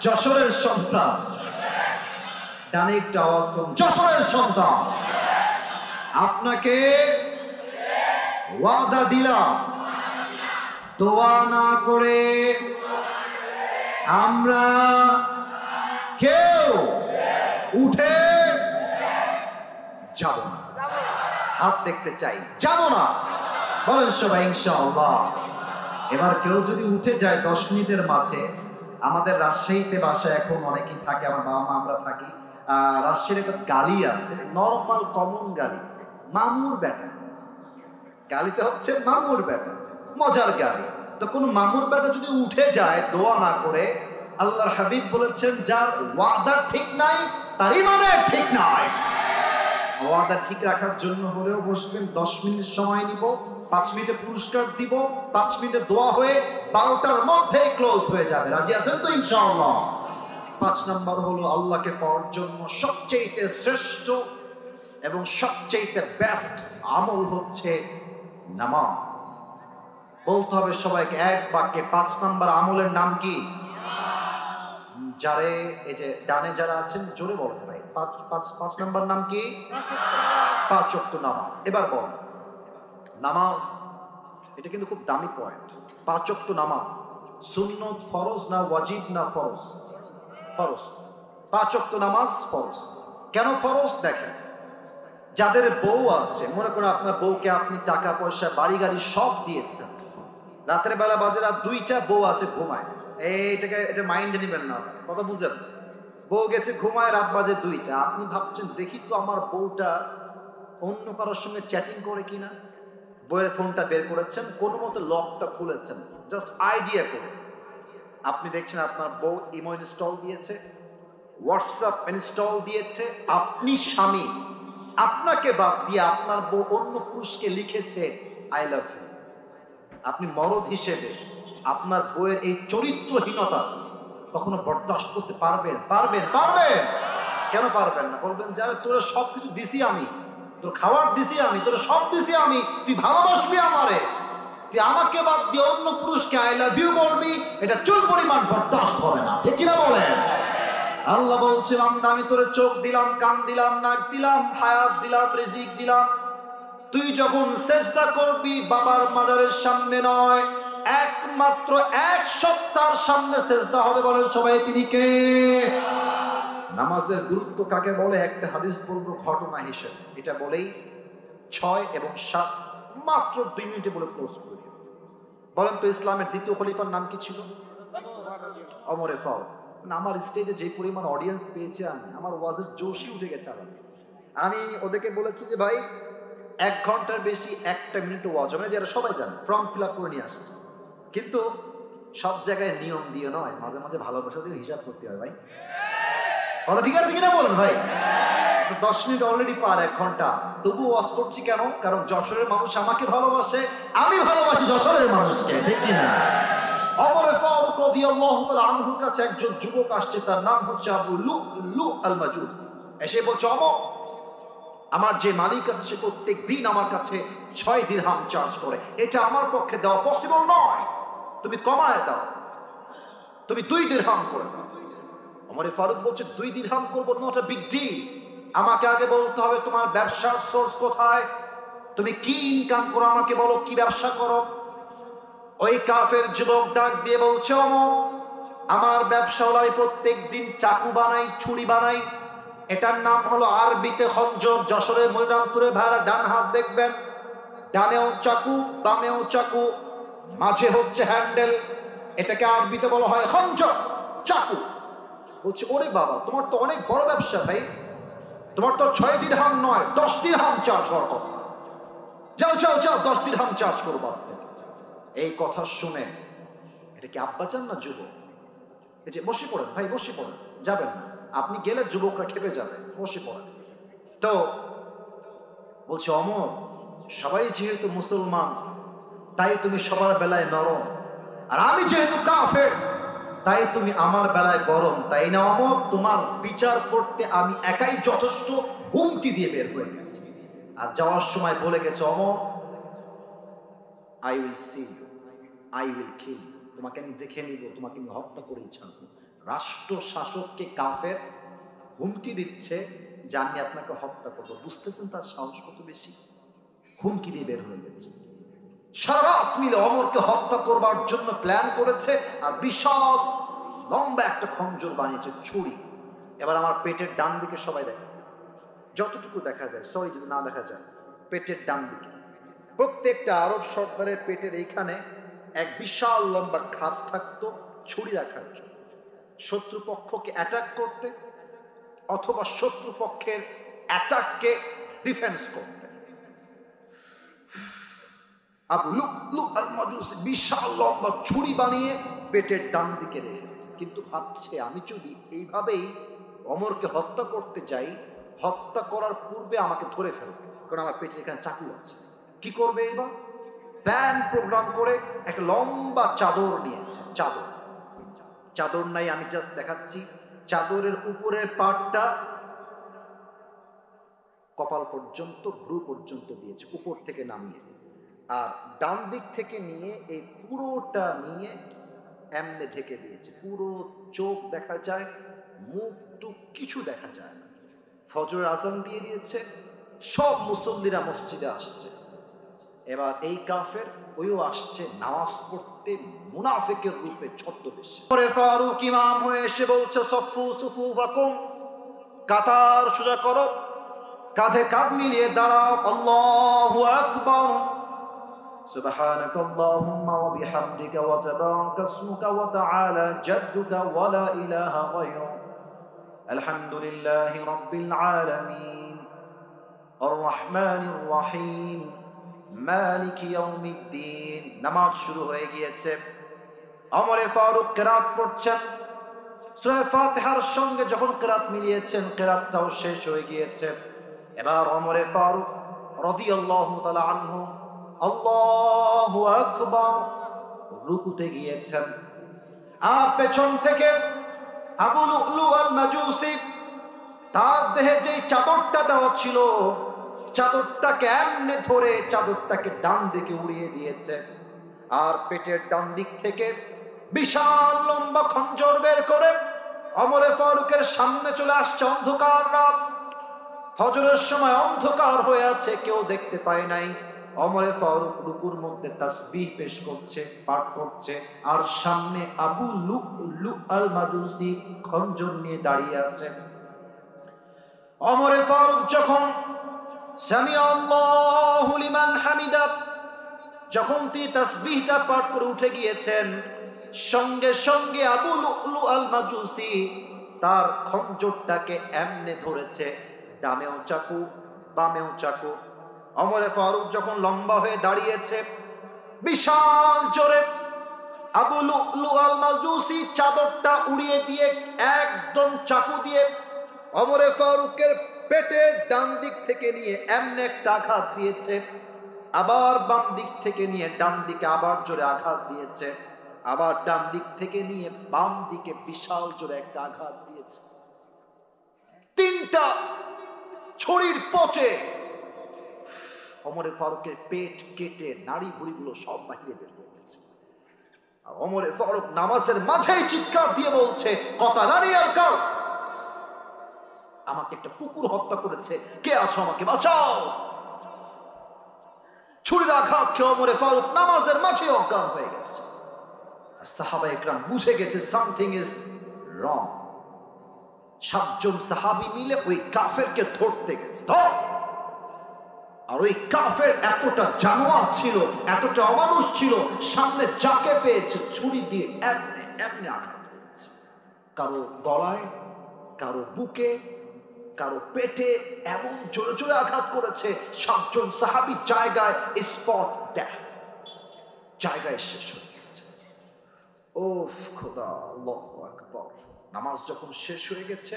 যশোরের সন্তান। ডানে একটু আওয়াজ করুন, যশোরের সন্তান। আপনাকে ওয়াদা দিলাম, দোয়া না করে আমরা কেউ উঠে যাব না। হাত দেখতে চাই, যাব না। বলেন সবাই ইনশাআল্লাহ। এবার কেউ যদি উঠে যায় 10 মিনিটের মাঝে, আমাদের রাজশাহীতে বাসায় এখন অনেকেই থাকে, আমার বাবা মা আমরা থাকি, রাজশাহীর একটা গালি আছে, নরমাল কমন গালি, মামুর বেটা। গালিটা হচ্ছে মামুর বেটা, মজার গালি। তো কোন মামুর বেটা যদি উঠে যায় দোয়া না করে, আল্লাহর হাবিব বলেছেন যার ওয়াদা ঠিক নাই তার ঈমানের ঠিক নাই। ওয়াদা ঠিক রাখার জন্য হলেও বসবেন, 10 মিনিট সময় নিব, 5 মিনিটে পুরস্কার দিব, 5 মিনিটে দোয়া হয়ে 12টার মধ্যে ক্লোজ হয়ে যাবে। রাজি আছেন তো ইনশাআল্লাহ? 5 নাম্বার হলো আল্লাহকে পাওয়ার জন্য সবচেয়ে শ্রেষ্ঠ এবং সবচেয়ে বেস্ট আমল হচ্ছে নামাজ। বলতে হবে সবাইকে এক বাক্যে, 5 নাম্বার আমলের নাম কি? যারে এই যে ডানে যারা আছেন জোরে বলতে ভাই, 5 নাম্বার নাম কি? 5 ওয়াক্ত নামাজ। এবার বল, নামাজ এটা কিন্তু খুব দামি পয়েন্ট। 5 ওয়াক্ত নামাজ সুন্নত, ফরজ না ওয়াজিব না ফরজ? ফরজ। 5 ওয়াক্ত নামাজ ফরজ। কেন ফরজ? দেখেন, যাদের বউ আছে, মনে করেন আপনার বউকে আপনি টাকা পয়সা বাড়ি গাড়ি সব দিয়েছেন, রাতের বেলা বাজে রাত 2টা, বউ আছে ঘুমায়, এটা মাইন্ডে নেবেন না, কথা বুঝেন? বউ গেছে ঘুমায়, রাত বাজে 2টা, আপনি ভাবছেন দেখি তো আমার বউটা অন্য কারোর সঙ্গে চ্যাটিং করে কিনা। বইয়ের ফোনটা বের করেছেন, কোনো মতো লকটা খুলেছেন, জাস্ট আইডিয়া করে আপনি দেখছেন আপনার বউ ইমো ইনস্টল দিয়েছে, হোয়াটসঅ্যাপ ইনস্টল দিয়েছে, আপনি স্বামী, আপনাকে বাদ দিয়ে আপনার বউ অন্য পুরুষকে লিখেছে আই লাভ ইউ। আপনি মরদ হিসেবে আপনার বউয়ের এই চরিত্রহীনতা কখনো বরদাস্ত করতে পারবেন? কেন পারবেন না? বলবেন যারা তোরা সবকিছু দিছি আমি, তোর খাবার দিছি আমি, তোর সব দিছি আমি, তুই ভালোবাসবি আমারে, তুই আমাকে বাদ দিয়ে অন্য পুরুষকে আই লাভ ইউ বলবি, এটা চুল পরিমাণ বরদাস্ত হবে না, ঠিক কিনা বলেন? আল্লাহ বলছেন আমি তোরে চোখ দিলাম, কান দিলাম, নাক দিলাম, হায়াত দিলাম, রিজিক দিলাম, তুই যখন সেজদা করবি বাবার মাজারের সামনে নয়, একমাত্র এক সত্তার সামনে সেজদা হবে। বলেন সবাই তিনি কে? নামাজের গুরুত্ব কাকে বলে একটা হাদিস বলবো ঘটনা হিসেবে, এটা বলেই 6 এবং 7 মাত্র 2 মিনিটে বলে ক্লোজ করি। বলেন তো ইসলামের দ্বিতীয় খলিফার নাম কি ছিল? ওমরে ফারুক। আমার স্টেজে যে পরিমাণ অডিয়েন্স পেয়েছে, আমার ওয়াজের জোশই উঠে গেছে। আমি ওদেরকে বলেছি যে ভাই 1 ঘন্টার বেশি 1টা মিনিট ওয়াজ হবে না, যারা সবাই জানে, ফর্ম ফিল আপ করে নিয়ে আসছে। কিন্তু সব জায়গায় নিয়ম দিয়ে নয়, মাঝে মাঝে ভালোবাসা দিয়ে হিসাব করতে হয় ভাই। কথা ঠিক আছে কিনা বলেন ভাই? 10 মিনিট অলরেডি পার 1 ঘন্টা, তবু ওয়াজ করছি কেন? কারণ যশোরের মানুষ আমাকে ভালোবাসে, আমি ভালোবাসি যশোরের মানুষকে, ঠিক কিনা? ওমর ফারুক রাদিয়াল্লাহু তাআলা আনহুর কাছে একজন যুবক আসছে, তার নাম হচ্ছে আবু লু আল মাজুসি। এসে বলছে, ওমর, আমার যে মালিক আছে সে প্রত্যেক দিন আমার কাছে 6 দিরহাম চার্জ করে, এটা আমার পক্ষে দেওয়া পসিবল নয়, তুমি কমায় দাও, তুমি 2 দিরহাম করে দাও। ওমর ফারুক বলছে 2 দিরহাম করবো, নট আ বিগ ডিল। আমাকে আগে বলতে হবে তোমার ব্যবসার সোর্স কোথায়, তুমি কি ইনকাম করো, আমাকে বলো কি ব্যবসা করো। ওই কাফের যুবক ডাক দিয়ে বলছে, ওমর, আমার ব্যবসা হলো আমি প্রত্যেক দিন চাকু বানাই, ছুরি বানাই, এটার নাম হলো আরবিতে খঞ্জর। যশোরের মনিরামপুরে ভাইরা ডান হাত দেখবেন, ডানেও চাকু বামেও চাকু, মাঝে হচ্ছে হ্যান্ডেল, এটাকে আরবিতে বলা হয় খঞ্জর, চাকু। বলছে ওরে বাবা, তোমার তো অনেক বড় ব্যবসা ভাই, তোমার তো 6 দিরহাম নয় 10 দিরহাম চার্জ হওয়ার কথা, যাও যাও যাও 10 দিরহাম চার্জ করবো আস্তে। এই কথা শুনে এটা কি আব্বাজান না যুবক? এই যে বসে পড়েন ভাই, বসে পড়েন, যাবেন না, আপনি গেলে যুবকরা খেপে যাবে, বসে পড়েন। তো বলছে অমর, সবাই যেহেতু মুসলমান তাই তুমি সবার বেলায় নরম, আর আমি যেহেতু কাফের তাই তুমি আমার বেলায় গরম, তাই না অমর? তোমার বিচার করতে আমি একাই যথেষ্ট। হুমকি দিয়ে বের হয়ে গেছে। আর যাওয়ার সময় বলে গেছে Amar, I will see you, I will kill you, তোমাকে আমি দেখে নিব, তোমাকে আমি হত্যা করেই ছাড়বো। রাষ্ট্র শাসককে কাফের হুমকি দিচ্ছে যে আমি আপনাকে হত্যা করবো। বুঝতেছেন তার সাহস কত বেশি? হুমকি দিয়ে বের হয়ে গেছে। সারা রাত মিলে অমরকে হত্যা করবার জন্য প্ল্যান করেছে, আর বিশাল লম্বা একটা খঞ্জর বানিয়েছে, ছুরি। এবার আমার পেটের ডান দিকে সবাই দেখে, যতটুকু দেখা যায়, সরি যদি না দেখা যায়, পেটের ডান দিকে প্রত্যেকটা আরব সর্দারের পেটের এইখানে এক বিশাল লম্বা খাপ থাকতো ছুরি রাখার জন্য, শত্রুপক্ষকে অ্যাটাক করতে অথবা শত্রুপক্ষের অ্যাটাককে ডিফেন্স করতে। আবু লু'লু আল মাজুসি বিশাল লম্বা ছুরি বানিয়ে পেটের ডান দিকে রেখেছে, কিন্তু ভাবছে আমি যদি এইভাবেই অমরকে হত্যা করতে যাই, হত্যা করার পূর্বে আমাকে ধরে ফেলবে, কারণ আমার পেটের এখানে চাকু আছে। কি করবে এবার? প্ল্যান প্রোগ্রাম করে একটা লম্বা চাদর নিয়েছে। চাদর নাই, আমি জাস্ট দেখাচ্ছি। চাদরের উপরের পার্টটা কপাল পর্যন্ত, ভ্রু পর্যন্ত দিয়েছে, উপর থেকে নামিয়ে। আর ডান দিক থেকে নিয়ে এই পুরোটা নিয়ে এমনে ঢেকে দিয়েছে। পুরো চোখ দেখা যায়, মুখ টুক কিছু দেখা যায় না। ফজরের আজান দিয়ে দিয়েছে, সব মুসল্লিরা মসজিদে আসছে। এবার এই কাফের ওইও আসছে নামাজ পড়তে মুনাফিকের রূপে ছদ্মবেশে। পরে ফারুক ইমাম হয়ে এসে বলছে, সফু সুফুফাকুম, কাতার সোজা করো, কাঁধে কাঁধ মিলিয়ে দাঁড়াও, আল্লাহু আকবার, সুবহানাকা আল্লাহুম্মা ওয়া বিহামদিকা ওয়া তাবারাকা ইসমুকা ওয়া তাআলা জাদ্দুকা ওয়া লা ইলাহা গায়রুক, আলহামদুলিল্লাহি রাব্বিল আলামিন, আর রহমানির রহিম, মালিক ইয়াউমিদ্দিন। নামাজ শুরু হয়ে গিয়েছে। ওমরে ফারুক কিরাত পড়ছেন, সূরা ফাতিহার সঙ্গে যখন কিরাত মিলিয়েছেন, কিরাতটাও শেষ হয়ে গিয়েছে। এবার ওমরে ফারুক রাদিয়াল্লাহু তাআলা আনহু আল্লাহু আকবার রুকুতে গিয়েছেন। আর পেছন থেকে আবু লু'লু আল মাজুসি, তার দেহে যে চাদরটা দেওয়া ছিল, চাদরটাকে এমনে ধরে চাদরটাকে ডান দিকে উড়িয়ে দিয়েছে। আর পেটের ডান দিক থেকে বিশাল লম্বা খঞ্জর বের করে ওমরে ফারুকের সামনে চলে আসছে। অন্ধকার রাত, ফজরের সময় অন্ধকার হয়ে আছে, কেউ দেখতে পায় নাই। ওমরে ফারুক রুকুর মধ্যে তাসবিহ পেশ করছে, পাঠ করছে, আর সামনে আবু লু'লু আল মাজুসি খঞ্জর নিয়ে দাঁড়িয়ে আছে। ওমরে ফারুক যখন সামি আল্লাহু লিমান হামিদা, যখন তিনি তাসবিহটা পাঠ করে উঠে গিয়েছেন, সঙ্গে সঙ্গে আবু লু'লু আল মাজুসি তার খঞ্জরটাকে এমনে ধরেছে, ডানেও চাকু বামেও চাকু। ওমরে ফারুক যখন লম্বা হয়ে দাঁড়িয়েছে, বিশাল জোরে আবু লু'লু আল মাজুসি চাদরটা উড়িয়ে দিয়ে একদম চাকু দিয়ে ওমরে ফারুকের পেটের ডান দিক থেকে নিয়ে এমন একটা আঘাত দিয়েছে, আবার বাম দিক থেকে নিয়ে ডান দিকে আবার জোরে আঘাত দিয়েছে, আবার ডান দিক থেকে নিয়ে বাম দিকে বিশাল জোরে একটা আঘাত দিয়েছে। তিনটা ছুরির পচে ওমরে ফারুকের পেট কেটে নাড়ি ভুঁড়িগুলো সব বাহিরে বের হয়ে গেছে। আর ওমরে ফারুক নামাজের মাঝেই চিৎকার দিয়ে বলছে, কতালানি আল কাউ, আমাকে একটা কুকুর হত্যা করেছে, কে আছো আমাকে বাঁচাও। ছুরির আঘাত খেয়ে ওমরে ফারুক নামাজের মাঝে অজ্ঞান হয়ে গেছে। আর সাহাবা একরাম বুঝে গেছে সামথিং ইজ রং। 7 জন সাহাবী মিলে ওই কাফেরকে ধরতে গেছে। আর ওই কাফের এতটা জানোয়ার ছিল, এতটা অমানুষ ছিল, সামনে যাকে পেয়েছে ছুরি দিয়ে এমনি এমনি আঘাত করেছে। কারো গলায়, কারো বুকে, কারো পেটে এমন জোরে জোরে আঘাত করেছে, 7 জন সাহাবী জায়গায় স্পট ডেথ, জায়গায় শেষ হয়ে গেছে। ওফ খোদা, আল্লাহু আকবার। নামাজ যখন শেষ হয়ে গেছে,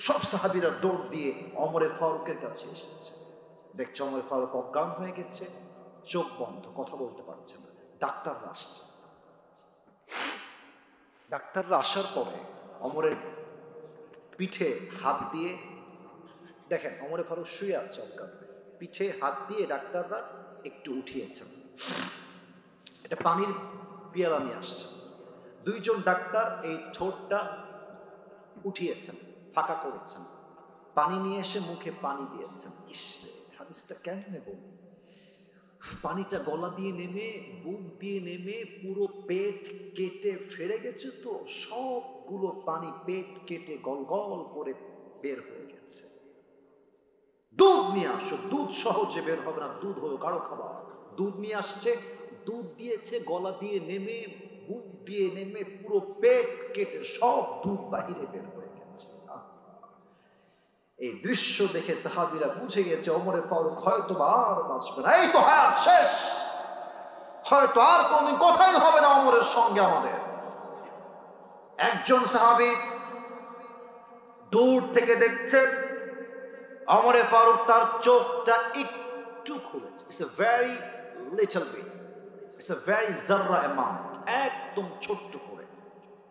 সব সাহাবীরা দৌড় দিয়ে ওমরে ফারুকের কাছে এসেছে। দেখছে ওমরে ফারুক অজ্ঞান হয়ে গেছে, চোখ বন্ধ, কথা বলতে পারছে না। ডাক্তাররা আসছে। ডাক্তাররা আসার পরে ওমরের পিঠে হাত দিয়ে, দেখেন ওমরে ফারুক শুয়ে আছে অজ্ঞান, পিঠে হাত দিয়ে ডাক্তাররা একটু উঠিয়েছেন। এটা পানির পিয়ালা নিয়ে আসছে। দুইজন ডাক্তার এই ঠোঁটটা উঠিয়েছেন, ফাঁকা করেছেন, পানি নিয়ে এসে মুখে পানি দিয়েছেন। ইসরে, হাদিসটা কেমনে বলি, পানিটা গলা দিয়ে নেমে, বুক দিয়ে নেমে পুরো পেট কেটে ফেরে গেছে, তো সবগুলো পানি পেট কেটে গল গল করে বের হয়ে গেছে। দুধ নিয়ে আসো, দুধ সহজে বের হবে না, দুধ হলো কারো খাবার। দুধ নিয়ে আসছে, দুধ দিয়েছে, গলা দিয়ে নেমে বুক দিয়ে নেমে পুরো পেট কেটে সব দুধ বাহিরে বের হয়ে গেছে। এই দৃশ্য দেখে সাহাবীরা বুঝে গেছে ওমরে ফারুক হয়তো আর বাঁচবে না, এই তো হায়াত শেষ, হয়তো আর কোনদিন কথাই হবে না ওমরের সঙ্গে আমাদের। একজন সাহাবী দূর থেকে দেখছে ওমরে ফারুক তার চোখটা একটু খুলেছে, it's a very little bit, it's a very জাররা অ্যামাউন্ট, একদম ছোট্ট করে।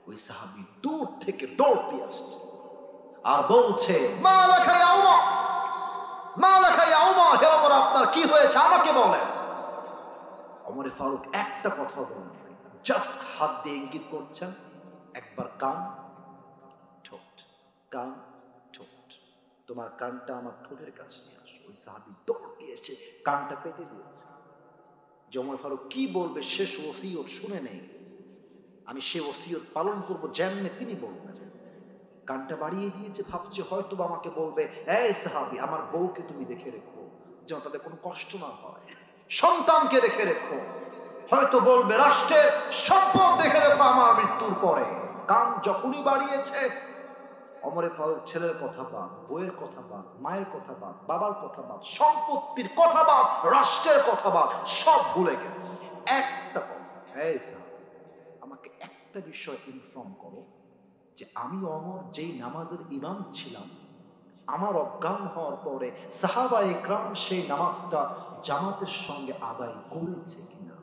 ওই সাহাবী দূর থেকে দৌড় দিয়ে আসছে আর বলছে, মা লাকা ইয়া ওমর, মা লাকা ইয়া ওমর, হে ওমর আপনার কি হয়েছে আমাকে বলেন। ওমরে ফারুক একটা কথা বলেন, জাস্ট হাত দিয়ে ইঙ্গিত করছেন, একবার কান ঠোঁট, কান ঠোঁট, তোমার কানটা আমার ঠোঁটের কাছে নিয়ে আসো। ওই সাহাবী দৌড় দিয়ে এসে কানটা পেতে দিয়েছে। যে ওমর ফারুক কি বলবে শেষ ওসিয়ত শুনে নেই, আমি সে ওসিয়ত পালন করবো যেমনে তিনি বলবেন। কানটা বাড়িয়ে দিয়েছে, ভাবছে হয়তো আমাকে বলবে, এই সাহাবী আমার বউকে তুমি দেখে রেখো যেন তাদের কোনো কষ্ট না হয়, সন্তানকে দেখে রেখো, হয়তো বলবে রাষ্ট্রের সম্পদ দেখে রেখো আমার মৃত্যুর পরে। কান যখনই বাড়িয়েছে, ওমরে ফারুক ছেলের কথা বাদ, বউয়ের কথা বাদ, মায়ের কথা বাদ, বাবার কথা বাদ, সম্পত্তির কথা বাদ, রাষ্ট্রের কথা বাদ, সব ভুলে গেছে। একটা কথা, এই সাহাবী আমাকে একটা বিষয় ইনফর্ম করো, যে আমি ওমর যেই নামাজের ইমাম ছিলাম, আমার অজ্ঞান হওয়ার পরে সাহাবা ইকরাম সেই নামাজটা জামাতের সঙ্গে আদায় করেছে কিনা।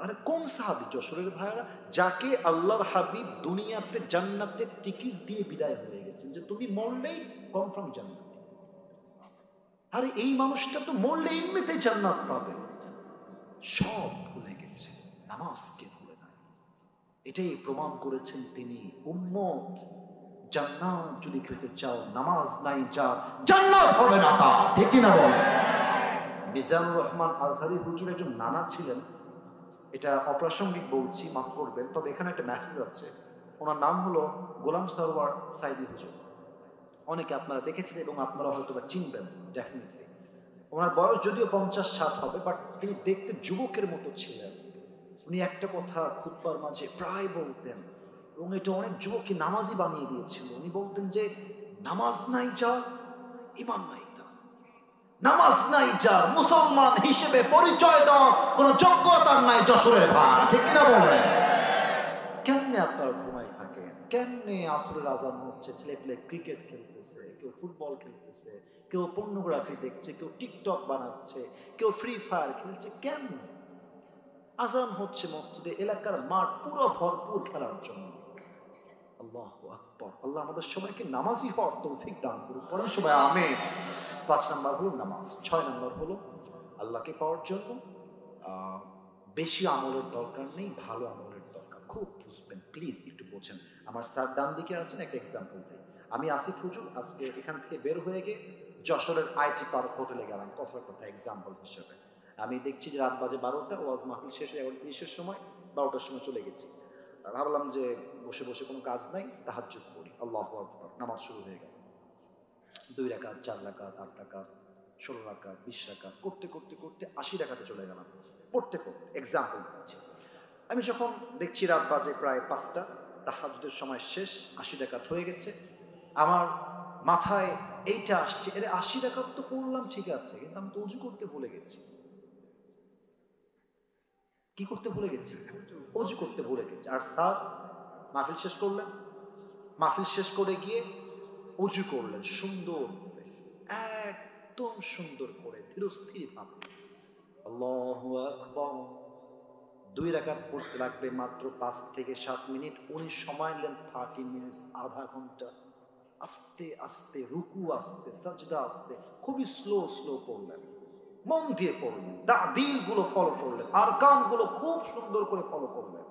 আরে কোন সাহাবী যশোরের ভাইরা, যাকে আল্লাহর হাবিব দুনিয়াতে জান্নাতের টিকিট দিয়ে বিদায় হয়ে গেছেন, যে তুমি মরলেই কনফার্ম জান্নাত। আরে এই মানুষটা তো মরলে এমনিতেই জান্নাত পাবে, সব ভুলে গেছে, নামাজকে ভুলে নাই। এটাই প্রমাণ করেছেন তিনি, উম্মত জান্নাত যদি পেতে চাও নামাজ নাই যা, জান্নাত হবে না তা, ঠিক কি না বলেন? মিজানুর রহমান আজহারী হুজুর একজন নানা ছিলেন, এটা অপ্রাসঙ্গিক বলছি, মাফ করবেন, তবে এখানে একটা মেসেজ আছে। ওনার নাম হলো গোলাম সরওয়ার সাইদি হুজুর। অনেকে আপনারা দেখেছেন এবং আপনারা হয়তো বা চিনবেন ডেফিনেটলি। ওনার বয়স যদিও 50-60 হবে, বাট তিনি দেখতে যুবকের মতো ছিলেন। উনি একটা কথা খুতবার মাঝে প্রায় বলতেন, এবং এটা অনেক যুবককে নামাজি বানিয়ে দিয়েছিল। উনি বলতেন যে নামাজ নাই যার ঈমান নাই তার, নামাজ নাই যার মুসলমান হিসেবে পরিচয় দেওয়ার কোন যোগ্যতা নাই যশোরের ভাই, ঠিক কিনা বলেন? কেমনে আপনারা ঘুমাই থাকেন, কেমনে আসরের আজান হচ্ছে, ছেলে পেলে ক্রিকেট খেলতেছে, কেউ ফুটবল খেলতেছে, কেউ পর্নোগ্রাফি দেখছে, কেউ টিকটক বানাচ্ছে, কেউ ফ্রি ফায়ার খেলছে, কেমনে আজান হচ্ছে মসজিদে, এলাকার মাঠ পুরো ভরপুর খেলার জন্য। আল্লাহু আকবার। আল্লাহ আমাদের সবাইকে নামাজি হওয়ার তৌফিক দান করুন, পড়েন সবাই আমিন। 5 নাম্বার হলো নামাজ, 6 নাম্বার হলো আল্লাহকে পাওয়ার জন্য বেশি আমলের দরকার নেই, ভালো আমলের দরকার। খুব বুঝবেন, প্লিজ একটু বোঝেন। আমার স্যার ডান দিকে আছেন, একটা এক্সাম্পল দিই। আমি আসিফ হুজুর আজকে এখান থেকে বের হয়ে গিয়ে যশোরের আইটি পার্ক হোটেলে গেলাম, কথার কথা এক্সাম্পল হিসেবে। আমি দেখছি যে রাত বাজে 12টা, ওয়াজ মাহফিল শেষ হয়ে 11:30-এর সময়, 12টার সময় চলে গেছি। ভাবলাম যে বসে বসে কোনো কাজ নাই, তাহাজ্জুদ পড়ি। আল্লাহু আকবার, নামাজ শুরু হয়ে গেল। 2 রাকাত, 4 রাকাত, 8 রাকাত, 16 রাকাত, 20 রাকাত করতে করতে করতে 80 রাকাতে চলে গেলাম পড়তে পড়তে। এক্সাম্পল দিচ্ছি। আমি যখন দেখছি রাত বাজে প্রায় 5টা, তাহাজ্জুদের সময় শেষ, 80 রাকাত হয়ে গেছে, আমার মাথায় এইটা আসছে, এর 80 রাকাত তো পড়লাম ঠিক আছে, কিন্তু আমি তো ওযু করতে ভুলে গেছি। কি করতে ভুলে গেছি? অজু করতে ভুলে গেছি। আর স্যার মাহফিল শেষ করলেন, মাহফিল শেষ করে গিয়ে অজু করলেন সুন্দর করে, একদম সুন্দর করে ধীরস্থির ভাবে। আল্লাহু আকবার। 2 রাকাত পড়তে লাগবে মাত্র 5 থেকে 7 মিনিট। উনি সময় নিলেন 30 মিনিটস, আধা ঘন্টা। আস্তে আস্তে রুকু, আস্তে সাজদা, আস্তে খুবই স্লো স্লো করলেন, মন দিয়ে পড়লেন, তাদিল গুলো ফলো করলেন, আরকান গুলো খুব সুন্দর করে ফলো করলেন।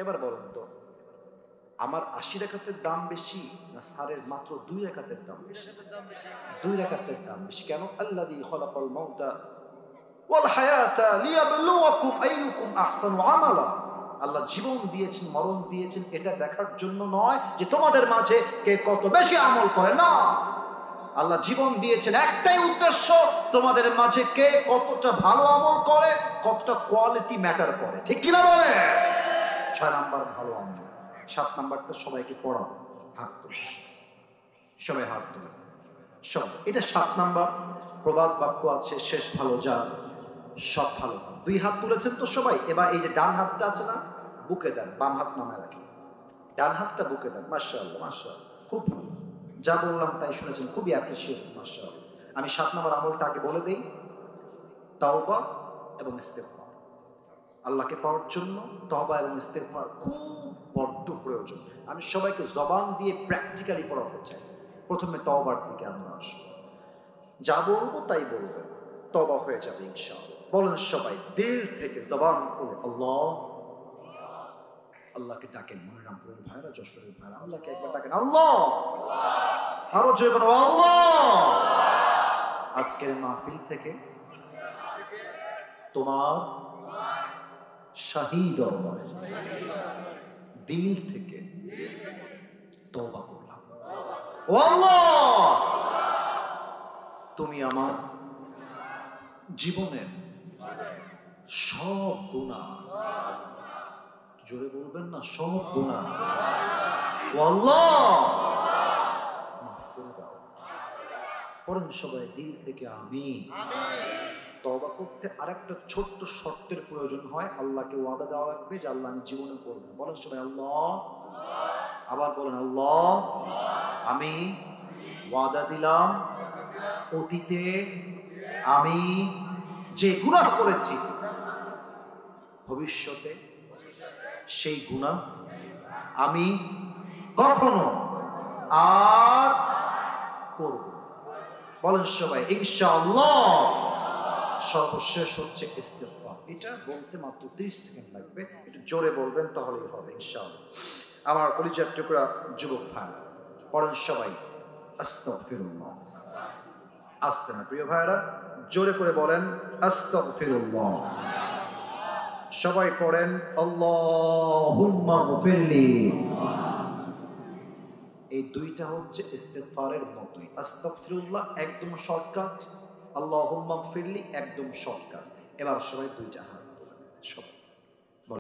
এবার বলেন তো, আমার 80 রাকাতের দাম বেশি না স্যারের মাত্র 2 রাকাতের দাম বেশি? 2 রাকাতের দাম বেশি। কেন? আল্লাযী খালাকাল মাউতা ওয়াল হায়াতা লিয়াবলুয়াকুম আইয়ুকুম আহসানু আমালা। আল্লাহ জীবন দিয়েছেন, মরণ দিয়েছেন এটা দেখার জন্য নয় যে তোমাদের মাঝে কে কত বেশি আমল করে, না। আল্লাহ জীবন দিয়েছেন একটাই উদ্দেশ্য, তোমাদের মাঝে কে কতটা ভালো আমল করে, কতটা কোয়ালিটি ম্যাটার করে। ঠিক কিনা বলে? 6 নাম্বার ভালো আমল। 7 নাম্বারটা সবাইকে পড়াবো। হাত তুলে সবাই হাত তুলে সব, এটা 7 নাম্বার। প্রবাদ বাক্য আছে, শেষ ভালো যার সব ভালো। 2 হাত তুলেছেন তো সবাই। এবার এই যে ডান হাতটা আছে না, বুকে দেন, বাম হাত নামায় রাখেন, ডান হাতটা বুকে দেন। মাশাআল্লাহ মাশাআল্লাহ, খুব ভালো। যা বললাম তাই শুনেছেন, খুবই অ্যাপ্রিশিয়েট। মাশাআল্লাহ। আমি 7 নম্বর আমলটা আগে বলে দেই, তাওবা এবং ইস্তেগফার। আল্লাহকে পাওয়ার জন্য তওবা এবং ইস্তেগফার খুব বড্ড প্রয়োজন। আমি সবাইকে জবান দিয়ে প্র্যাকটিক্যালি পড়াতে চাই। প্রথমে তওবার দিকে আমরা আসবো, যা বলবো তাই বলবেন, তওবা হয়ে যাবে ইনশাআল্লাহ। বলেন সবাই দিল থেকে জবান খুলে আল্লাহ। আল্লাহকে ডাকেন, মনিরামপুরের ভাইরা, যশোরের ভাইরা, আল্লাহকে একবার ডাকেন আল্লাহ, আরো জোরে বলো আল্লাহ। আজকের মাহফিল থেকে তোমার শাহী দরবারে দিল থেকে তওবা করলাম। ও আল্লাহ, তুমি আমার জীবনের সব গুনাহ, জোরে বলবেন না, সব গুনাহ ও আল্লাহ মাফ করে দাও। পড়েন সবাই দিল থেকে আমিন। তওবা করতে আরেকটা ছোট্ট শর্তের প্রয়োজন হয়, আল্লাহকে ওয়াদা দেওয়া লাগবে যে আল্লাহ আমি জীবনে করব। বলেন সবাই আল্লাহ, আবার বলেন আল্লাহ, আমি ওয়াদা দিলাম অতীতে আমি যে গুনাহ করেছি ভবিষ্যতে সেই গুনাহ আমি কখনো আর করব। বলেন সবাই ইনশাআল্লাহ। সর্বশেষ হচ্ছে ইস্তেগফার। এটা বলতে মাত্র 30 সেকেন্ড লাগবে, একটু জোরে বলবেন তাহলেই হবে ইনশাআল্লাহ। আমার কলিজার টুকরা যুবক ভাইরা, পড়েন সবাই আস্তাগফিরুল্লাহ। আস্তে না প্রিয় ভাইরা, জোরে করে বলেন আস্তাগফিরুল্লাহ। সবাই পড়েন আল্লাহুম্মা গফিরলি। এই দুইটা হচ্ছে ইস্তেগফারের মতোই। আস্তাগফিরুল্লাহ একদম শর্টকাট, আল্লাহুম্মা গফিরলি একদম শর্টকাট। এবার সবাই দুইটা হাত তোলেন সবাই।